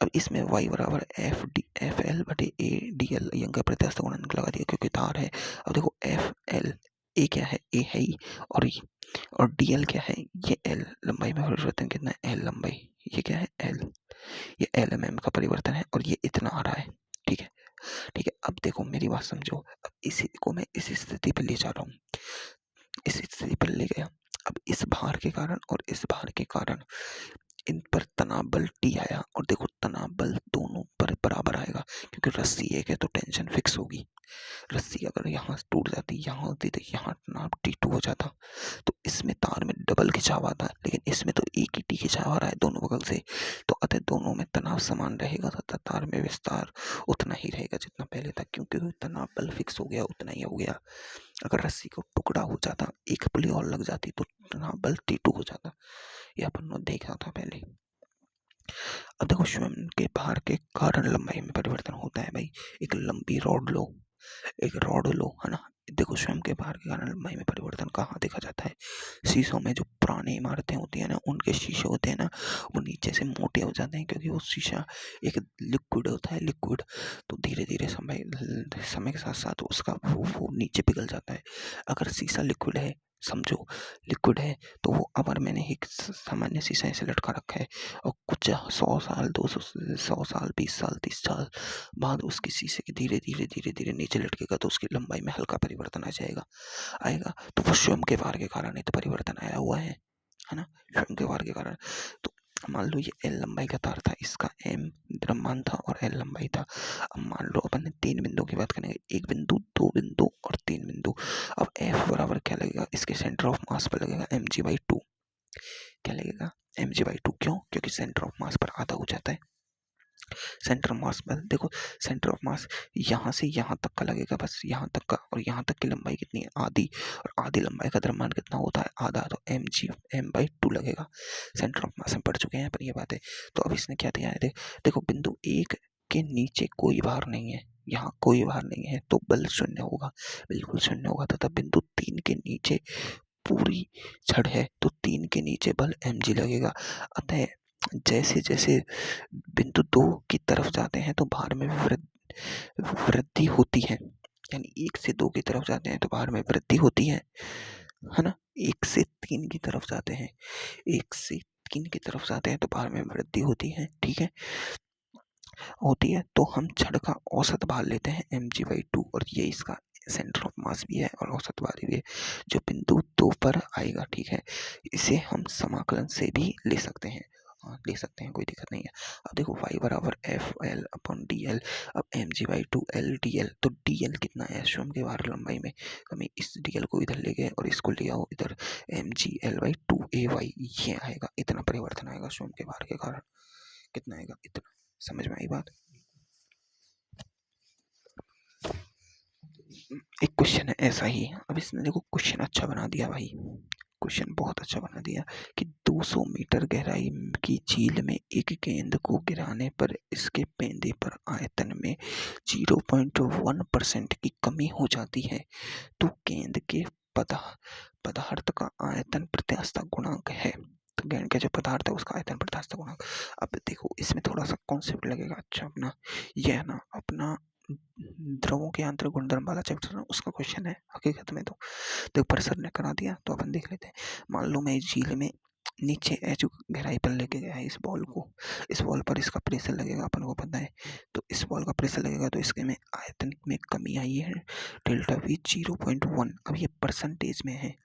अब इसमें Y बराबर FL बटे ADL, यंग का प्रत्यास्थ गुणांक लगा दिया क्योंकि तार है। अब देखो FL, A क्या है? A है ही, और DL क्या है? ये L, लंबाई में परिवर्तन कितना है? L लंबाई, ये क्या है? L, ये LMM का परिवर्तन है, और ये इतना आ रहा है। ठीक है, अब देखो मेरी बात समझो, अब इसी को मैं इस स्थिति पर ले जा रहा हूँ, इस स्थिति पर ले गया। अब इस भार के कारण और इस भार के कारण इन पर तनाव बल T आया और देखो तनाव बल दोनों पर बराबर आएगा क्योंकि रस्सी एक है तो टेंशन फिक्स होगी। रस्सी अगर यहाँ टूट जाती, यहाँ होती तो यहाँ तनाव T2 हो जाता। तो इसमें तार में डबल खिंचाव आता है, लेकिन इसमें तो एक ही T खिंचाव आ रहा है दोनों बगल से। तो अतः दोनों में तनाव समान रहेगा तथा तार में विस्तार उतना ही रहेगा जितना पहले था, क्योंकि तनाव बल फिक्स हो गया, उतना ही हो गया। अगर रस्सी को टुकड़ा हो जाता, एक पुली और लग जाती तो तनाव बल T2 हो जाता। ये अपन ने देखा था पहले। अब देखो स्वयं के भार के कारण लंबाई में परिवर्तन होता है भाई। एक लंबी रॉड लो, एक रॉड लो, है ना। देखो स्वयं के भार के कारण लंबाई में परिवर्तन कहाँ देखा जाता है? शीशों में जो पुरानी इमारतें होती है ना, उनके शीशे होते हैं ना, वो नीचे से मोटे हो जाते हैं क्योंकि वो शीशा एक लिक्विड होता है, लिक्विड। तो धीरे धीरे समय के साथ साथ उसका वो नीचे पिघल जाता है। अगर शीशा लिक्विड है, समझो लिक्विड है, तो वो अगर मैंने एक सामान्य शीशा ऐसे लटका रखा है और कुछ 100 साल 200 100 साल 20 साल 30 साल बाद उसकी शीशे के धीरे धीरे नीचे लटकेगा तो उसकी लंबाई में हल्का परिवर्तन आएगा। तो वो स्वयं के भार के कारण ही तो परिवर्तन आया हुआ है ना, स्वयं के भार के कारण। तो मान लो ये L लंबाई का तार था, इसका M द्रव्यमान था और L लंबाई था। अब मान लो अपन ने 3 बिंदु की बात करेंगे, 1 बिंदु 2 बिंदु और 3 बिंदु। अब F बराबर क्या लगेगा? इसके सेंटर ऑफ मास पर लगेगा mg/2। क्या लगेगा? mg/2। क्यों? क्योंकि सेंटर ऑफ मास पर आधा हो जाता है। सेंटर ऑफ मास में देखो, सेंटर ऑफ मास यहाँ से यहाँ तक का लगेगा, बस यहाँ तक का, और यहाँ तक की लंबाई कितनी है? आधी। और आधी लंबाई का द्रव्यमान कितना होता है? आधा। तो m/2 लगेगा। सेंटर ऑफ मास में पढ़ चुके हैं पर ये बात है। तो अब इसने क्या दिया है? देखो बिंदु 1 के नीचे कोई भार नहीं है, यहाँ कोई भार नहीं है, तो बल शून्य होगा, बिल्कुल शून्य होगा। तथा बिंदु 3 के नीचे पूरी छड़ है तो 3 के नीचे बल mg लगेगा। अतः जैसे जैसे बिंदु 2 की तरफ जाते हैं तो भार में वृद्धि होती है, यानी 1 से 2 की तरफ जाते हैं तो भार में वृद्धि होती है ना। 1 से 3 की तरफ जाते हैं, 1 से 3 की तरफ जाते हैं तो भार में वृद्धि होती है, ठीक है, होती है। तो हम छड़ का औसत भार लेते हैं mg/2 और ये इसका सेंटर ऑफ मास भी है और औसत भार भी है जो बिंदु 2 पर आएगा, ठीक है। इसे हम समाकलन से भी ले सकते हैं, ले सकते हैं, कोई दिक्कत नहीं है। अब देखो y बराबर FL/dl। अब mg/2 LdL, तो dl कितना है? स्वयं के भार लंबाई में कमी। इस dl को इधर ले गए और इसको ले आओ इधर, mgL/2ay, ये आएगा, इतना परिवर्तन आएगा स्वयं के भार के कारण। कितना आएगा? इतना। समझ में आई बात? एक क्वेश्चन है ऐसा ही। अब इसने देखो क्वेश्चन अच्छा बना दिया भाई, क्वेश्चन बहुत अच्छा बना दिया कि 200 मीटर गहराई की झील में एक गेंद को गिराने पर इसके पेंदे पर आयतन में 0.1% की कमी हो जाती है। तो गेंद के पदार्थ का आयतन प्रत्यास्थता गुणांक है। तो गेंद का जो पदार्थ है उसका आयतन प्रत्यास्थता गुणांक। अब देखो इसमें थोड़ा सा कॉन्सेप्ट लगेगा अच्छा अपना, यह ना अपना द्रवों के यांत्रिक गुणधर्म वाला चैप्टर उसका क्वेश्चन है हकीकत में। तो ऊपर सर ने करा दिया तो अपन देख लेते हैं। मान लो मैं इस झील में नीचे एच गहराई पर लेके गया है इस बॉल को, इस बॉल पर इसका प्रेशर लगेगा, अपन को पता है। तो इस बॉल का प्रेशर लगेगा तो इसके में आयतन में कमी आई है डेल्टा V 0.1। अब ये परसेंटेज में है,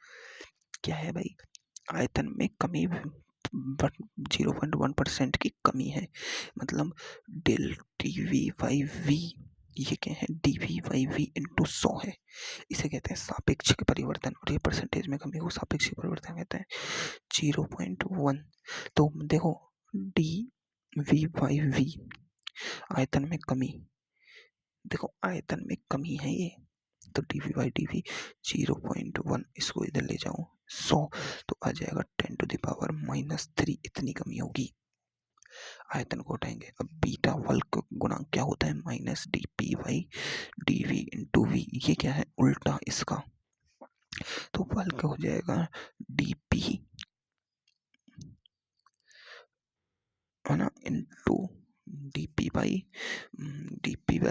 क्या है भाई? आयतन में कमी 0.1% की कमी है, मतलब डेल dV/V, ये क्या है? dV/V इंटू 100 है। इसे कहते हैं सापेक्षिक परिवर्तन और ये परसेंटेज में कमी को सापेक्षिक परिवर्तन कहते हैं 0.1। तो देखो dV/V आयतन में कमी, देखो आयतन में कमी है ये, तो dV/dV 0.1, इसको इधर ले जाऊं 100 तो आ जाएगा 10⁻³ इतनी कमी होगी। आयतन को उठाएंगे। अब बीटा वल्क गुणांक क्या होता है? -dP/dV इंटू V, ये क्या है? उल्टा इसका, तो वल्क हो जाएगा dP, है ना, इंटू dP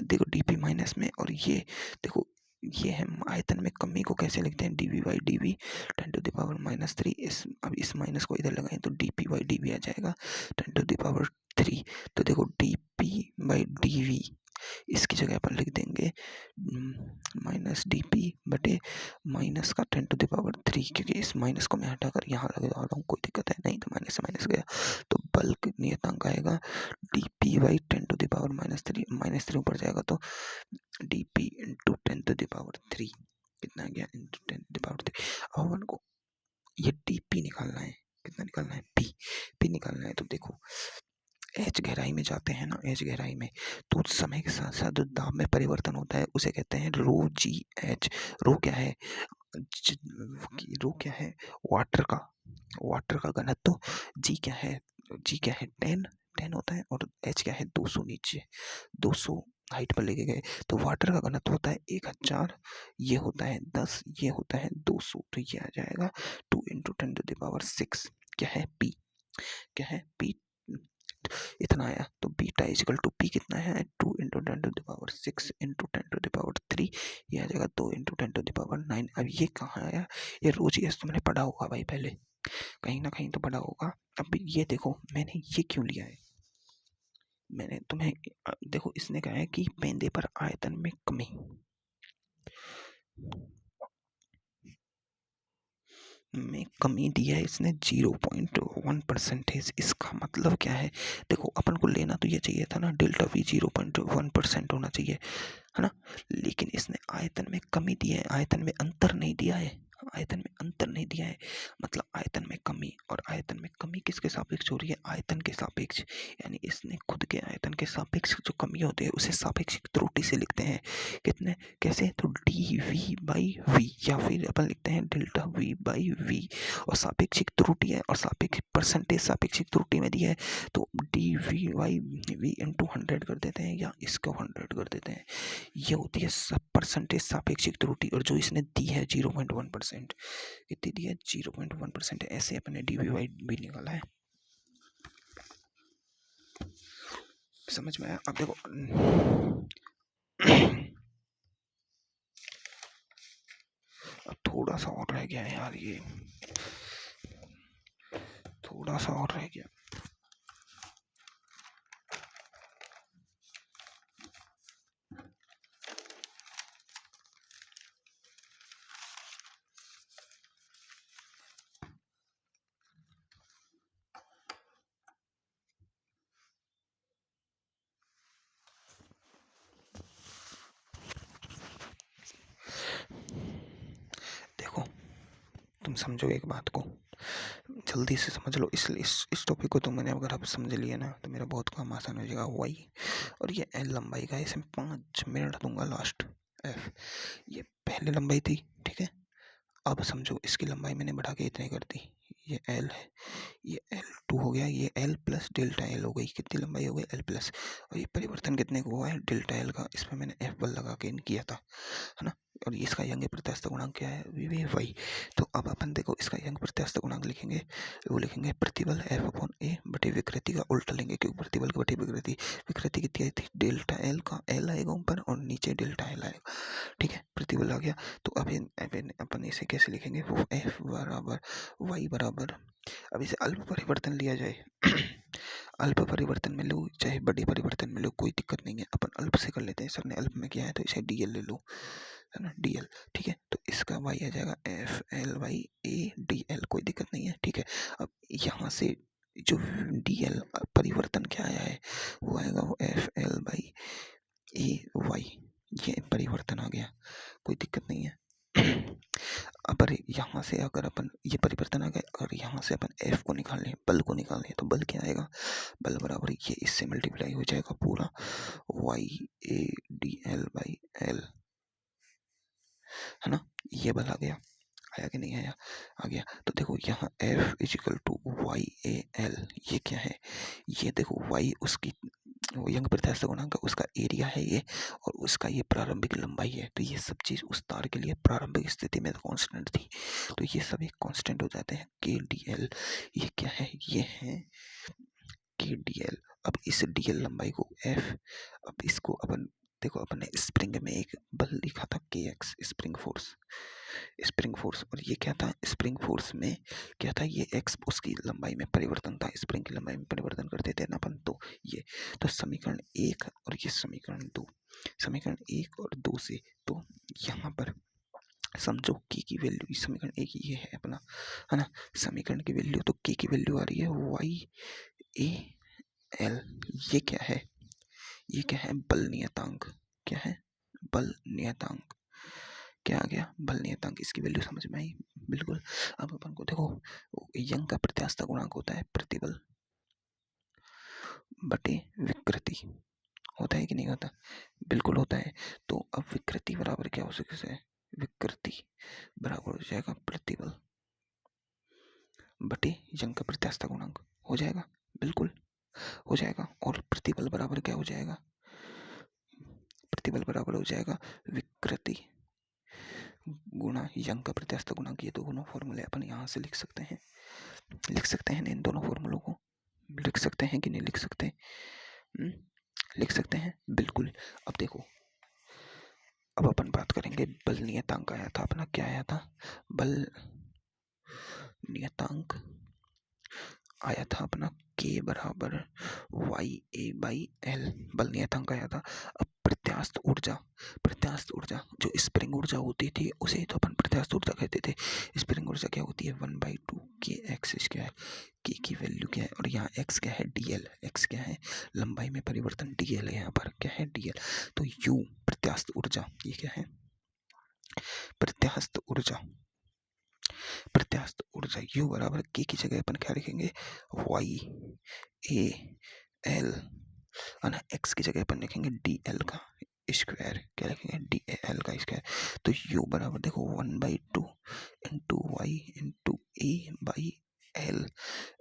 देखो dP माइनस में, और ये देखो ये है आयतन में कमी को कैसे लिखते हैं? dV/dV 10⁻³ अब इस माइनस को इधर लगाएं तो dP/dV आ जाएगा 10⁻³ तो देखो dP/dV इसकी जगह अपन लिख देंगे माइनस डी पी बटे माइनस का 10⁻3, क्योंकि इस माइनस को मैं हटाकर यहाँ लगा रहा हूँ, कोई दिक्कत है नहीं, तो माइनस से माइनस गया तो बल्क नियतांक आएगा डी पी बाई 10⁻³ -3 ऊपर जाएगा तो डी पी इंटू 10⁻3 कितना गया इंटू 10⁻3। अब अपन को ये डी पी निकालना है, कितना निकालना है पी निकालना है। तो देखो एच गहराई में जाते हैं ना, एच गहराई में तो समय के साथ साथ जो दाब में परिवर्तन होता है उसे कहते हैं रो जी एच। रो क्या है, रो क्या है वाटर का घनत्व। जी क्या है 10 होता है और एच क्या है 200 नीचे 200 हाइट पर लेके गए तो वाटर का घनत्व होता है 1000, ये होता है 10, ये होता है 200, तो ये आ जाएगा 2 × 10⁻6 क्या है पी इतना आया। तो बीटा इजिकल टू पी कितना है 2 × 10⁻6 × 10⁻3, ये आ जाएगा 2 × 10⁻9। अब ये कहाँ आया, ये रोज ये तुमने पढ़ा होगा भाई, पहले कहीं ना कहीं तो पढ़ा होगा। अब ये देखो मैंने ये क्यों लिया है, मैंने तुम्हें देखो इसने कहा है कि पेंदे पर आयतन में कमी दिया है इसने 0.1%। इसका मतलब क्या है, देखो अपन को लेना तो ये चाहिए था ना डेल्टा वी 0.1% होना चाहिए है ना, लेकिन इसने आयतन में कमी दी है, आयतन में अंतर नहीं दिया है, मतलब आयतन में कमी। और आयतन में कमी किसके सापेक्ष हो रही है, आयतन के सापेक्ष, यानी इसने खुद के आयतन के सापेक्ष जो कमी होती है उसे सापेक्षिक त्रुटि से लिखते हैं। कितने कैसे, तो डी वी बाई वी, या फिर अपन लिखते हैं डेल्टा वी बाई वी, और सापेक्षिक त्रुटि है और सापेक्षिक परसेंटेज सापेक्षिक त्रुटि में दिया है तो D V by V into 100 कर देते हैं या इसको 100 कर देते हैं। ये होती है परसेंटेज सापेक्षिक त्रुटि, और जो इसने दी है 0.1%, कितनी दी है 0.1%, ऐसे अपने डी वी बाई वी निकाला है। समझ में आया। अब देखो अब थोड़ा सा और रह गया है यार, ये थोड़ा सा और रह गया। देखो तुम समझो एक बात को, जल्दी से समझ लो, इस टॉपिक को तो मैंने अगर आप समझ लिए ना तो मेरा बहुत काम आसान हो जाएगा। वाई और ये एल लंबाई का, इसमें 5 मिनट दूंगा लास्ट। एफ ये पहले लंबाई थी, ठीक है। अब समझो इसकी लंबाई मैंने बढ़ा के इतनी कर दी, ये एल है, ये L2 हो गया, ये L प्लस डेल्टा एल हो गई, कितनी लंबाई हो गई L प्लस, और ये परिवर्तन कितने को हुआ है डेल्टा एल का, इसमें मैंने F बल लगा के इन किया था है ना। और इसका यंग प्रत्यास्थ गुणांक क्या है वी वाई। तो अब अपन देखो इसका यंग प्रत्यास्थ गुणांक लिखेंगे, वो लिखेंगे प्रतिबल F/A बटे विकृति का उल्टा लेंगे, क्योंकि प्रतिबल की बटे विकृति कितनी आई थी डेल्टा एल का, एल आएगा ऊपर और नीचे डेल्टा एल आएगा, ठीक है। प्रतिबल आ गया तो अब अपन इसे कैसे लिखेंगे, वो F बराबर वाई बराबर, अब इसे अल्प परिवर्तन लिया जाए अल्प परिवर्तन में लो चाहे बड़े परिवर्तन में लो कोई दिक्कत नहीं है, अपन अल्प से कर लेते हैं, सर ने अल्प में किया है तो इसे डीएल ले लो है ना, डीएल, ठीक है। तो इसका वाई आ जाएगा F L Y A D L, कोई दिक्कत नहीं है, ठीक है। अब यहाँ से जो डीएल परिवर्तन क्या आया है वो आएगा वो F L by A Y, ये परिवर्तन आ गया, कोई दिक्कत नहीं है। अब यहाँ से अगर अपन ये परिवर्तन आ गया, अगर यहाँ से अपन एफ को निकाल लें, बल को निकाल लें, तो बल क्या आएगा, बल बराबर ये इससे मल्टीप्लाई हो जाएगा पूरा Y A D L by L, है ना। ये बल आ गया, आया कि नहीं आया, आ गया। तो देखो यहाँ F is equal to Y A L, ये क्या है, ये देखो वाई उसकी यंग प्रत्यास्थ गुणांक, उसका एरिया है ये, और उसका ये प्रारंभिक लंबाई है। तो ये सब चीज़ उस तार के लिए प्रारंभिक स्थिति में कांस्टेंट थी, तो ये सब एक कांस्टेंट हो जाते हैं के डी एल। ये क्या है, ये है के डी एल। अब इस डी एल लंबाई को एफ, अब इसको अपन देखो अपने स्प्रिंग में एक बल लिखा था के एक्स, स्प्रिंग फोर्स। और ये क्या था, स्प्रिंग फोर्स में क्या था, ये एक्स उसकी लंबाई में परिवर्तन था, स्प्रिंग की लंबाई में परिवर्तन करते थे ना अपन। तो ये तो समीकरण 1 और ये समीकरण 2, समीकरण 1 और 2 से तो यहाँ पर समझो की वैल्यू, समीकरण 1 ये है अपना, है ना। समीकरण की वैल्यू तो की वैल्यू आ रही है वाई ए एल। ये क्या है, ये क्या है, बल नियतांक। क्या है, बल नियतांक। क्या आ गया, बल नियतांक। इसकी वैल्यू समझ में आई, बिल्कुल। अब अपन को देखो, यंग का प्रत्यास्थ गुणांक होता है प्रतिबल बटे विकृति, होता है कि नहीं होता, बिल्कुल होता है। तो अब विकृति बराबर क्या हो सकता है, विकृति बराबर हो जाएगा प्रतिबल बटे यंग का प्रत्यास्थ गुणांक, हो जाएगा, बिल्कुल हो जाएगा। और प्रतिबल बराबर क्या हो जाएगा, प्रतिबल बराबर हो जाएगा विकृति गुणा यंग का प्रत्यास्थ गुणांक। ये दोनों फॉर्मूले अपन यहाँ से लिख सकते हैं, लिख सकते हैं इन दोनों फॉर्मूलों को, लिख सकते हैं कि नहीं लिख सकते, लिख सकते हैं, बिल्कुल। अब देखो, अब अपन बात करेंगे बल नियतांक आया था अपना, क्या आया था, बल नियतांक आया था अपना के बराबर वाई ए बाई एल, बल नियतांक आया था। अब प्रत्यास्थ ऊर्जा, प्रत्यास्थ ऊर्जा जो स्प्रिंग ऊर्जा होती थी उसे तो अपन प्रत्यास्थ ऊर्जा कहते थे। स्प्रिंग ऊर्जा क्या होती है, 1/2 के एक्स स्क्वायर। के की वैल्यू क्या है, और यहाँ एक्स क्या है, डीएल। एक्स क्या है, लंबाई में परिवर्तन, डीएल है यहाँ पर, क्या है, डीएल। तो यू प्रत्यास्थ ऊर्जा, ये क्या है, प्रत्यास्थ ऊर्जा, प्रत्यास्थ ऊर्जा यू बराबर के की जगह अपन क्या लिखेंगे, वाई ए एल, और एक्स की जगह अपन लिखेंगे डी एल का स्क्वायर। क्या लिखेंगे, डी एल का स्क्वायर। तो यू बराबर देखो 1/2 into Y into A by L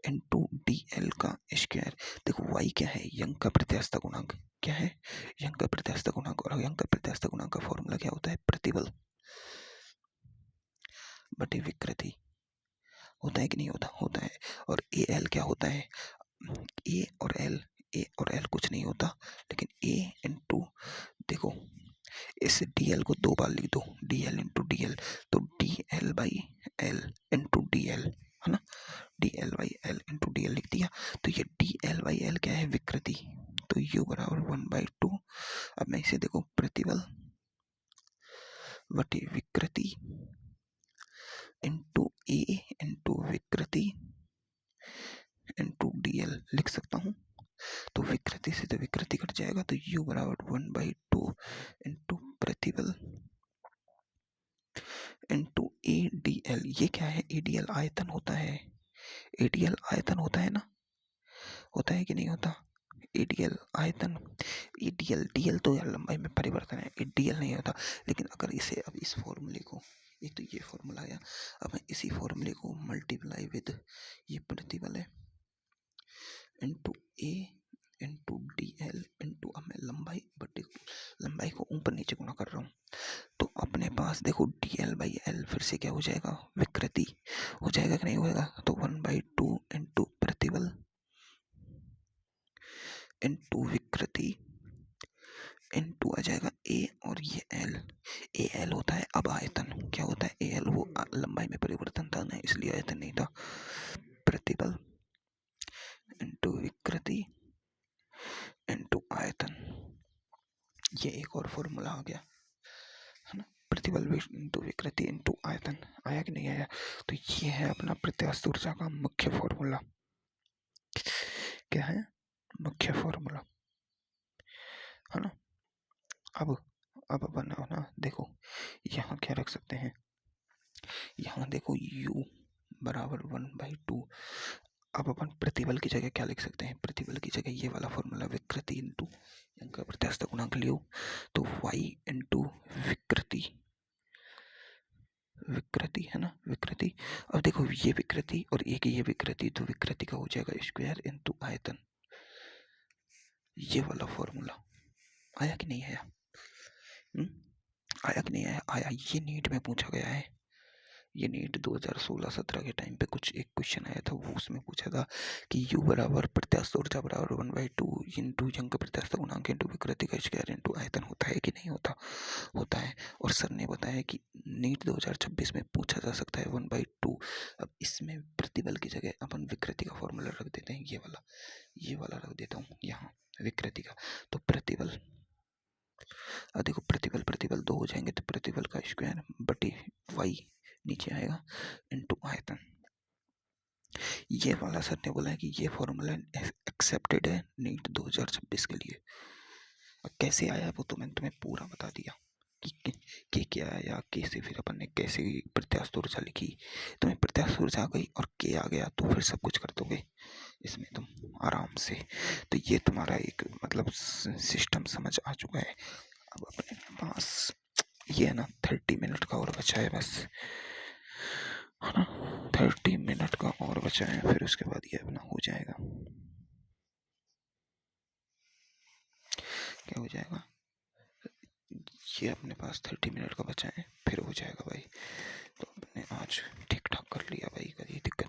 into D L का स्क्वायर। देखो वाई क्या है, यंग का प्रत्यास्थ गुणांक। क्या है, यंग का प्रत्यास्थ गुणांक। और यंग का प्रत्यास्थ गुणांक का फॉर्मूला क्या होता है, प्रतिबल बटे विकृति, होता है कि नहीं होता, होता है। और ए एल क्या होता है, ए और एल, ए और एल कुछ नहीं होता, लेकिन ए इंटू, देखो इस डी एल को 2 बार लिख दो, D L into D L, तो D L by L into D L, है ना, D L by L into D L लिख दिया। तो ये डी एल बाई एल क्या है, विकृति। तो यू बराबर 1/2। अब मैं इसे देखो, प्रतिबल बटे विकृति इंटू ए इंटू विकृति इंटू डी एल लिख सकता हूँ। तो विकृति से तो विकृति कट जाएगा, तो u बराबर 1/2 इंटू प्रतिबल इंटू ए डी एल। ये क्या है, ए डी एल आयतन होता है, ए डी एल आयतन होता है ना, होता है कि नहीं होता, ए डी एल आयतन। ए डी एल, डी एल तो यार लंबाई में परिवर्तन है, ए डी एल नहीं होता। लेकिन अगर इसे, अब इस फॉर्मूले को, एक तो ये फॉर्मूला आया, अब मैं इसी फॉर्मूले को मल्टीप्लाई विद ये प्रतिबल है इंटू ए इंटू डी एल इंटू, अब मैं लंबाई बटे, लंबाई को ऊपर नीचे गुणा कर रहा हूँ। तो अपने पास देखो डी एल बाई एल फिर से क्या हो जाएगा, विकृति हो जाएगा कि नहीं होगा। तो 1/2 इंटू प्रतिबल इंटू विकृति इंटू आ जाएगा ए, और ये एल, ए एल होता है अब आयतन। क्या होता है, ए एल वो लंबाई में परिवर्तन था ना, इसलिए आयतन नहीं था। प्रतिबल इंटू विकृति इंटू आयतन, ये एक और फॉर्मूला आ गया, है ना, प्रतिबल इंटू विकृति इंटू आयतन। आया कि नहीं आया। तो ये है अपना प्रत्यास्थ ऊर्जा का मुख्य फॉर्मूला। क्या है, मुख्य फॉर्मूला, है ना। अब अपन ना देखो, यहाँ क्या रख सकते हैं, यहाँ देखो u बराबर 1/2। अब अपन प्रतिबल की जगह क्या लिख सकते हैं, प्रतिबल की जगह ये वाला फॉर्मूला, विकृति इंटू यंग का प्रत्यास्थ गुणांक लियो, तो y इंटू विकृति, विकृति है ना, विकृति। अब देखो ये विकृति और एक ये विकृति, तो विकृति का हो जाएगा स्क्वायर इंटू आयतन। ये वाला फॉर्मूला आया कि नहीं आया, आया कि नहीं आया, आया। ये नीट में पूछा गया है, ये नीट 2016-17 के टाइम पे कुछ एक क्वेश्चन आया था, वो उसमें पूछा था कि u बराबर प्रत्यास्थ ऊर्जा बराबर 1/2 इंटू यंग का प्रत्यास्थ गुणांक इंटू विकृति का स्क्वायर इंटू आयतन होता है है कि नीट 2026 में पूछा जा सकता है 1/2। अब इसमें प्रतिबल की जगह अपन विकृति का फॉर्मूला रख देते हैं, ये वाला रख देता हूँ यहाँ विकृति का। तो प्रतिबल, देखो प्रतिबल दो हो जाएंगे तो प्रतिबल का स्क्वायर बटे वाई नीचे आएगा इंटू आयतन। ये वाला सर ने बोला है कि ये फॉर्मूला एक्सेप्टेड है नीट 2026 के लिए। और कैसे आया वो तो मैंने तुम्हें पूरा बता दिया कि के क्या आया, के से फिर अपन ने कैसे प्रत्यास्थ ऊर्जा लिखी, तुम्हें प्रत्यास्थ ऊर्जा आ गई और के आ गया तो फिर सब कुछ कर दोगे इसमें तुम आराम से। तो ये तुम्हारा एक मतलब सिस्टम समझ आ चुका है। अब अपने पास ये है ना 30 मिनट का और बचा है बस, है ना, 30 मिनट का और बचा है, फिर उसके बाद ये अपना हो जाएगा। क्या हो जाएगा, ये अपने पास 30 मिनट का बचा है फिर हो जाएगा भाई। तो अपने आज ठीक ठाक कर लिया भाई, कभी दिक्कत